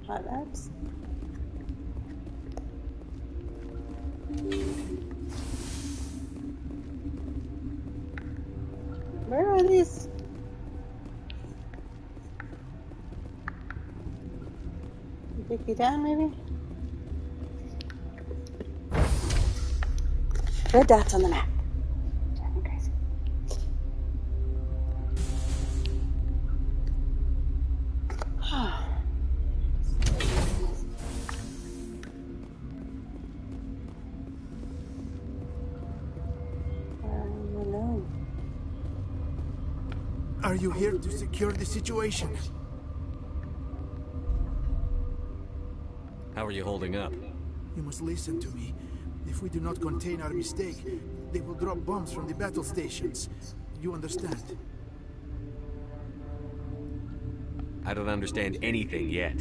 Hot apps. Where are these? Take you down, maybe? Red dots on the map. Driving me crazy. Alone. Are you here to secure the situation? How are you holding up? You must listen to me. If we do not contain our mistake, they will drop bombs from the battle stations. You understand? I don't understand anything yet.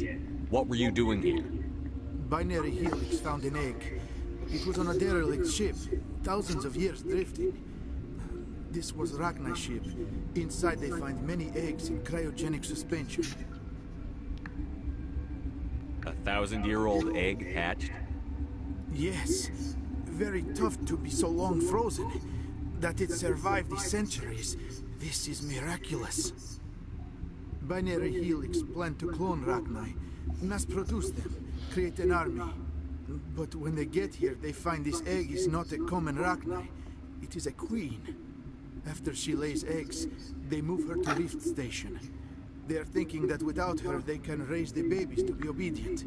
What were you doing here? Binary Helix found an egg. It was on a derelict ship, thousands of years drifting. This was Rachni's ship. Inside they find many eggs in cryogenic suspension. 1,000-year-old egg hatched? Yes. Very tough to be so long frozen. That it survived the centuries. This is miraculous. Binary Helix planned to clone Rachni, mass-produce them, create an army. But when they get here, they find this egg is not a common Rachni. It is a queen. After she lays eggs, they move her to Rift Station. They are thinking that without her, they can raise the babies to be obedient.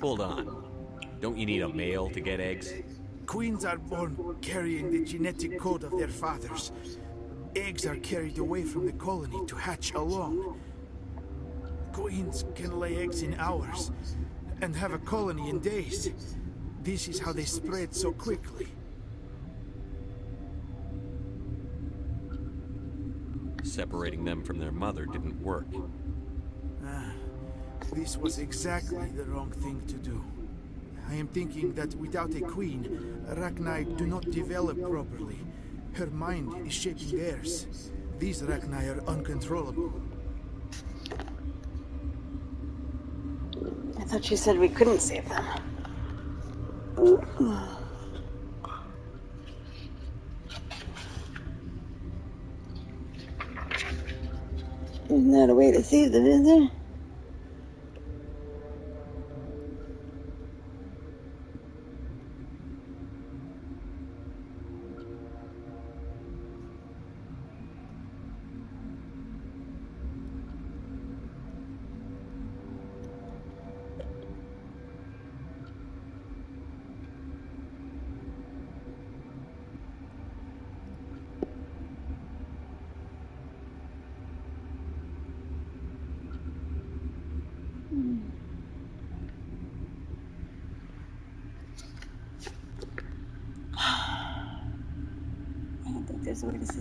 Hold on. Don't you need a male to get eggs? Queens are born carrying the genetic code of their fathers. Eggs are carried away from the colony to hatch alone. Queens can lay eggs in hours and have a colony in days. This is how they spread so quickly. Separating them from their mother didn't work. This was exactly the wrong thing to do. I am thinking that without a queen, Rachni do not develop properly. Her mind is shaping theirs. These Rachni are uncontrollable. I thought you said we couldn't save them. There's not a way to save them, is there?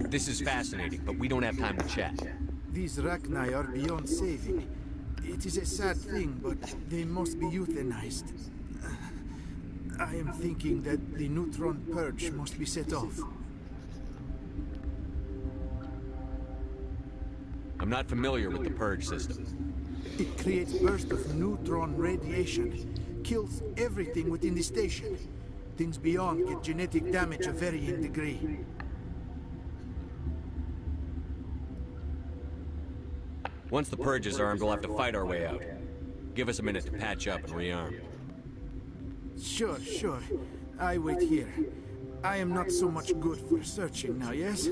This is fascinating, but we don't have time to chat. These Rachni are beyond saving. It is a sad thing, but they must be euthanized. I am thinking that the neutron purge must be set off. I'm not familiar with the purge system. It creates bursts of neutron radiation, kills everything within the station. Things beyond get genetic damage of varying degree. Once the purge is armed, we'll have to fight our way out. Give us a minute to patch up and rearm. Sure, sure. I wait here. I am not so much good for searching now, yes?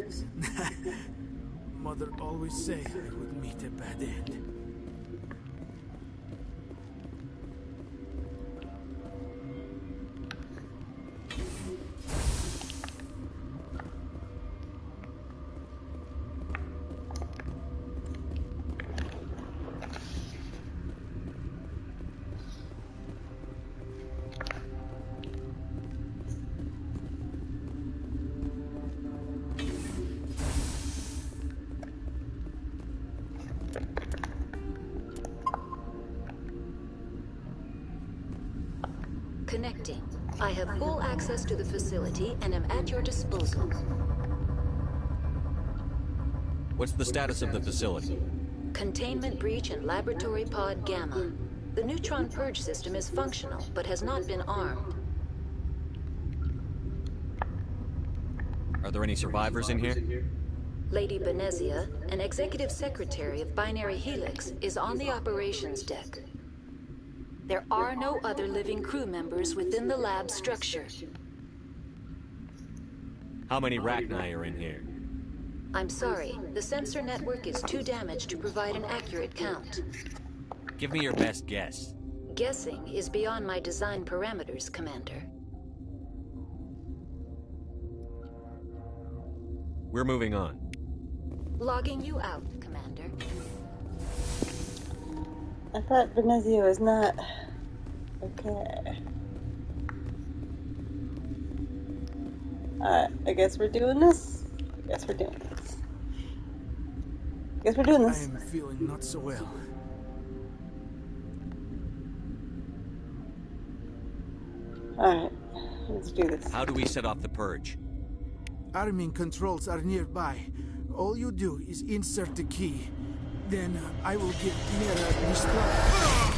Mother always say I would meet a bad end. Connecting. I have full access to the facility and am at your disposal. What's the status of the facility? Containment breach in Laboratory Pod Gamma. The neutron purge system is functional, but has not been armed. Are there any survivors in here? Lady Benezia, an executive secretary of Binary Helix, is on the operations deck. There are no other living crew members within the lab structure. How many Rachni are in here? I'm sorry, the sensor network is too damaged to provide an accurate count. Give me your best guess. Guessing is beyond my design parameters, Commander. We're moving on. Logging you out, Commander. I thought Venezia was not okay. Alright, I guess we're doing this. I guess we're doing this. I am feeling not so well. Alright, let's do this. How do we set off the purge? Arming controls are nearby. All you do is insert the key. Then I will give Mira instructions.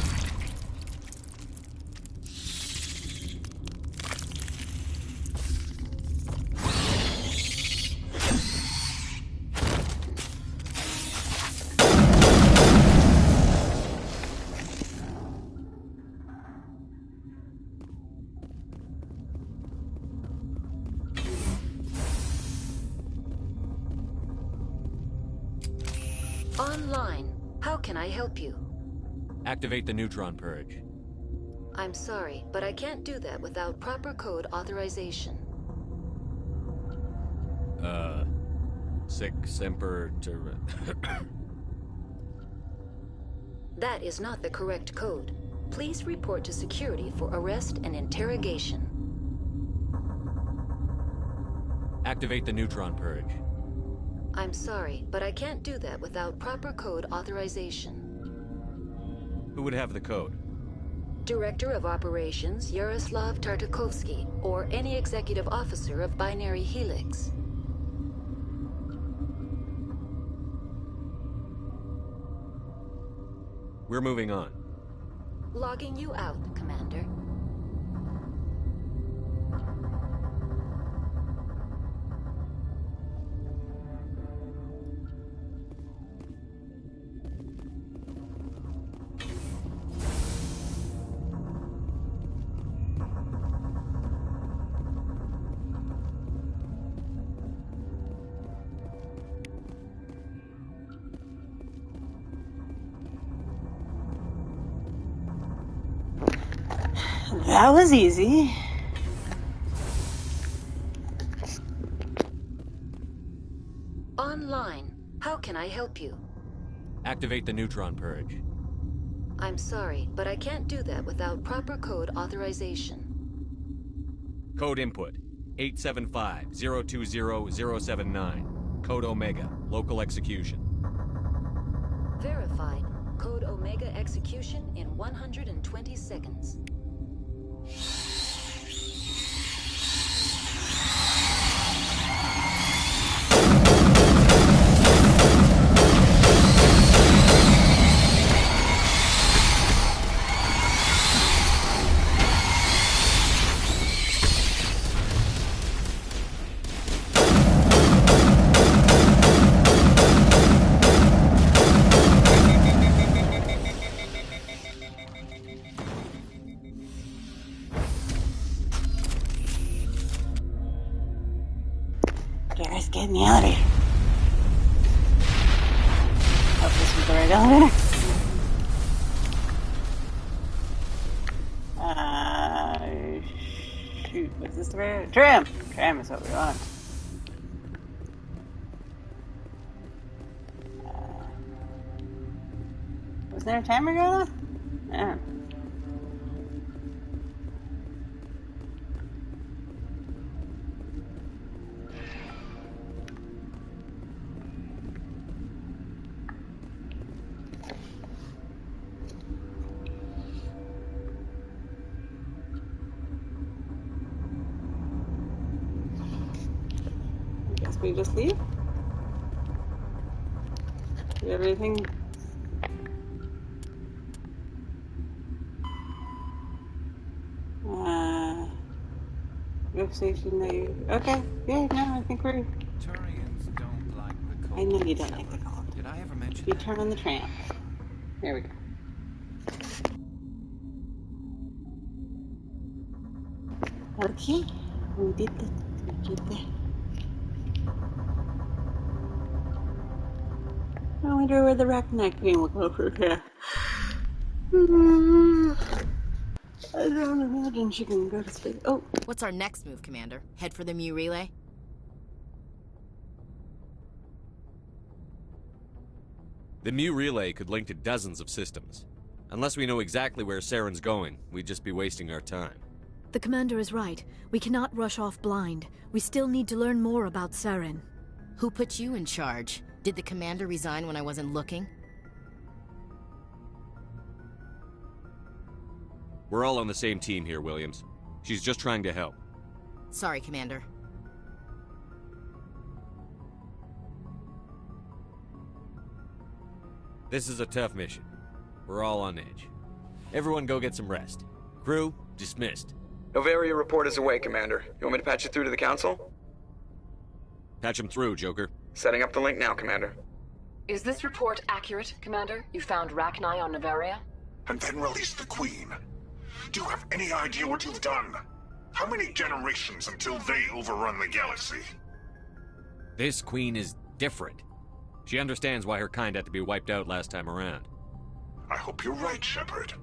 Online. How can I help you? Activate the neutron purge. I'm sorry, but I can't do that without proper code authorization. Sic semper That is not the correct code. Please report to security for arrest and interrogation. Activate the neutron purge. I'm sorry, but I can't do that without proper code authorization. Who would have the code? Director of Operations, Yaroslav Tartakovsky, or any executive officer of Binary Helix. We're moving on. Logging you out, Commander. That was easy. Online. How can I help you? Activate the neutron purge. I'm sorry, but I can't do that without proper code authorization. Code input 875-020-079. Code Omega. Local execution. Verified. Code Omega execution in 120 seconds. in the elevator. Hope this was the right elevator. Shoot, was this the right? Tram! Tram is what we want. Was there a timer going on? Yeah. I guess we just leave. Do you have anything? Lift station that you... Okay, yeah, no, I think we're... Turians don't like the cold. I know you don't like the cold. Did I ever mention You that? turn on the tram. There we go. Okay, we did that. We did that. I wonder where the Arachnite Queen will go from here. I don't imagine she can go to space. Oh. What's our next move, Commander? Head for the Mu relay? The Mu relay could link to dozens of systems. Unless we know exactly where Saren's going, we'd just be wasting our time. The commander is right. We cannot rush off blind. We still need to learn more about Saren. Who put you in charge? Did the commander resign when I wasn't looking? We're all on the same team here, Williams. She's just trying to help. Sorry, Commander. This is a tough mission. We're all on edge. Everyone go get some rest. Crew, dismissed. Noveria report is away, Commander. You want me to patch it through to the Council? Patch him through, Joker. Setting up the link now, Commander. Is this report accurate, Commander? You found Rachni on Noveria? And then released the Queen. Do you have any idea what you've done? How many generations until they overrun the galaxy? This Queen is different. She understands why her kind had to be wiped out last time around. I hope you're right, Shepard.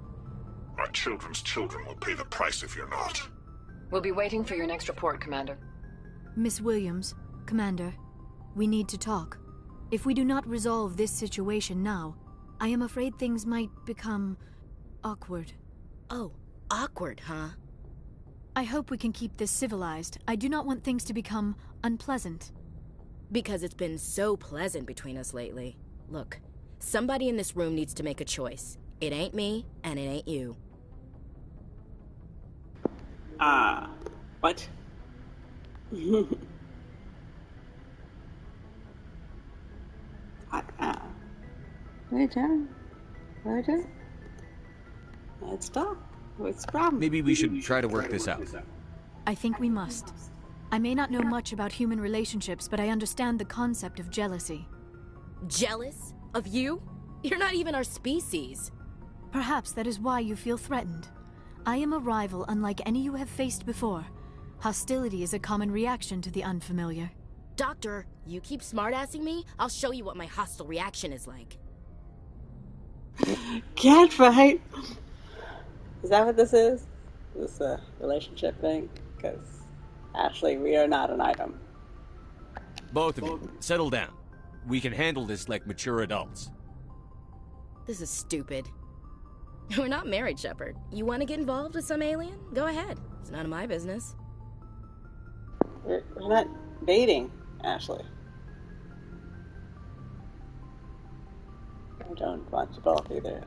Our children's children will pay the price if you're not. We'll be waiting for your next report, Commander. Miss Williams, Commander, we need to talk. If we do not resolve this situation now, I am afraid things might become awkward. Oh, awkward, huh? I hope we can keep this civilized. I do not want things to become unpleasant. Because it's been so pleasant between us lately. Look, somebody in this room needs to make a choice. It ain't me, and it ain't you. What? Right down. Right down. Let's talk. What's the problem? Maybe we should try to work this out. I think we must. I may not know much about human relationships, but I understand the concept of jealousy. Jealous? Of you? You're not even our species. Perhaps that is why you feel threatened. I am a rival unlike any you have faced before. Hostility is a common reaction to the unfamiliar. Doctor, you keep smartassing me, I'll show you what my hostile reaction is like. Cat fight! Is that what this is? This a relationship thing? Because, Ashley, we are not an item. Both of you, settle down. We can handle this like mature adults. This is stupid. We're not married, Shepard. You want to get involved with some alien? Go ahead. It's none of my business. We're not dating, Ashley. I don't want you both either.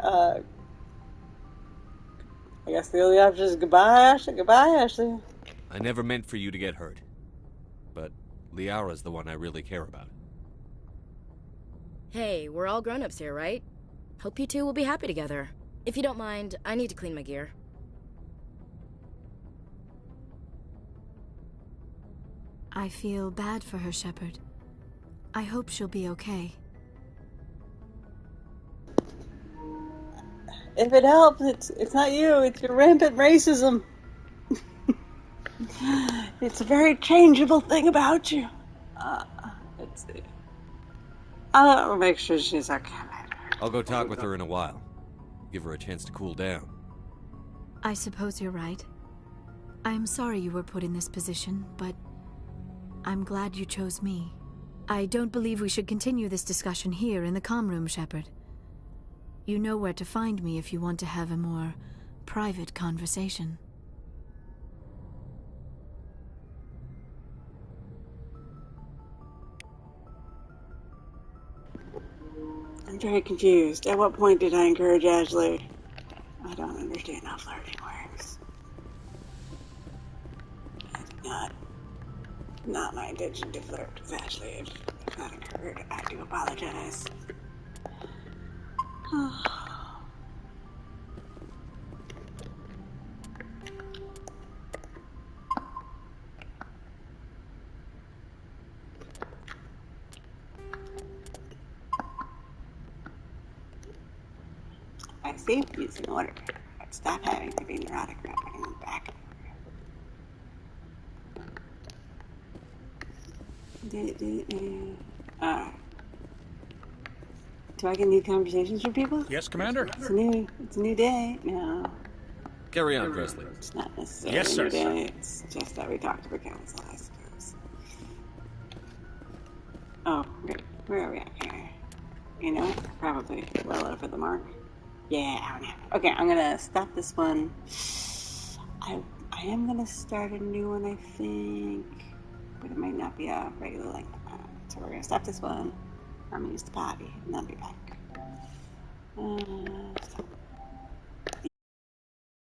I guess the only option is goodbye, Ashley. Goodbye, Ashley. I never meant for you to get hurt. But Liara's the one I really care about. Hey, we're all grown-ups here, right? Hope you two will be happy together. If you don't mind, I need to clean my gear. I feel bad for her, Shepard. I hope she'll be okay. If it helps, it's not you, it's your rampant racism. It's a very changeable thing about you. I'll make sure she's okay later. I'll go talk with her in a while. Give her a chance to cool down. I suppose you're right. I'm sorry you were put in this position, but I'm glad you chose me. I don't believe we should continue this discussion here in the comm room, Shepard. You know where to find me if you want to have a more private conversation. I'm very confused. At what point did I encourage Ashley? I don't understand how flirting works. I did not my intention to flirt with Ashley. If that occurred, I do apologize. I saved these in order. I'd stop having to be neurotic about putting them back. Do I get new conversations from people? Yes, Commander? It's a new day. No. Carry on, Presley. It's not necessarily Yes, sir. a new day. It's just that we talked to the council, I suppose. Oh, where are we at here? You know, probably well over the mark. Yeah, hour and a half. Okay, I'm gonna stop this one. I am gonna start a new one, I think, but it might not be a regular length. So we're gonna stop this one. I'm gonna use the potty, and then be back. Stop.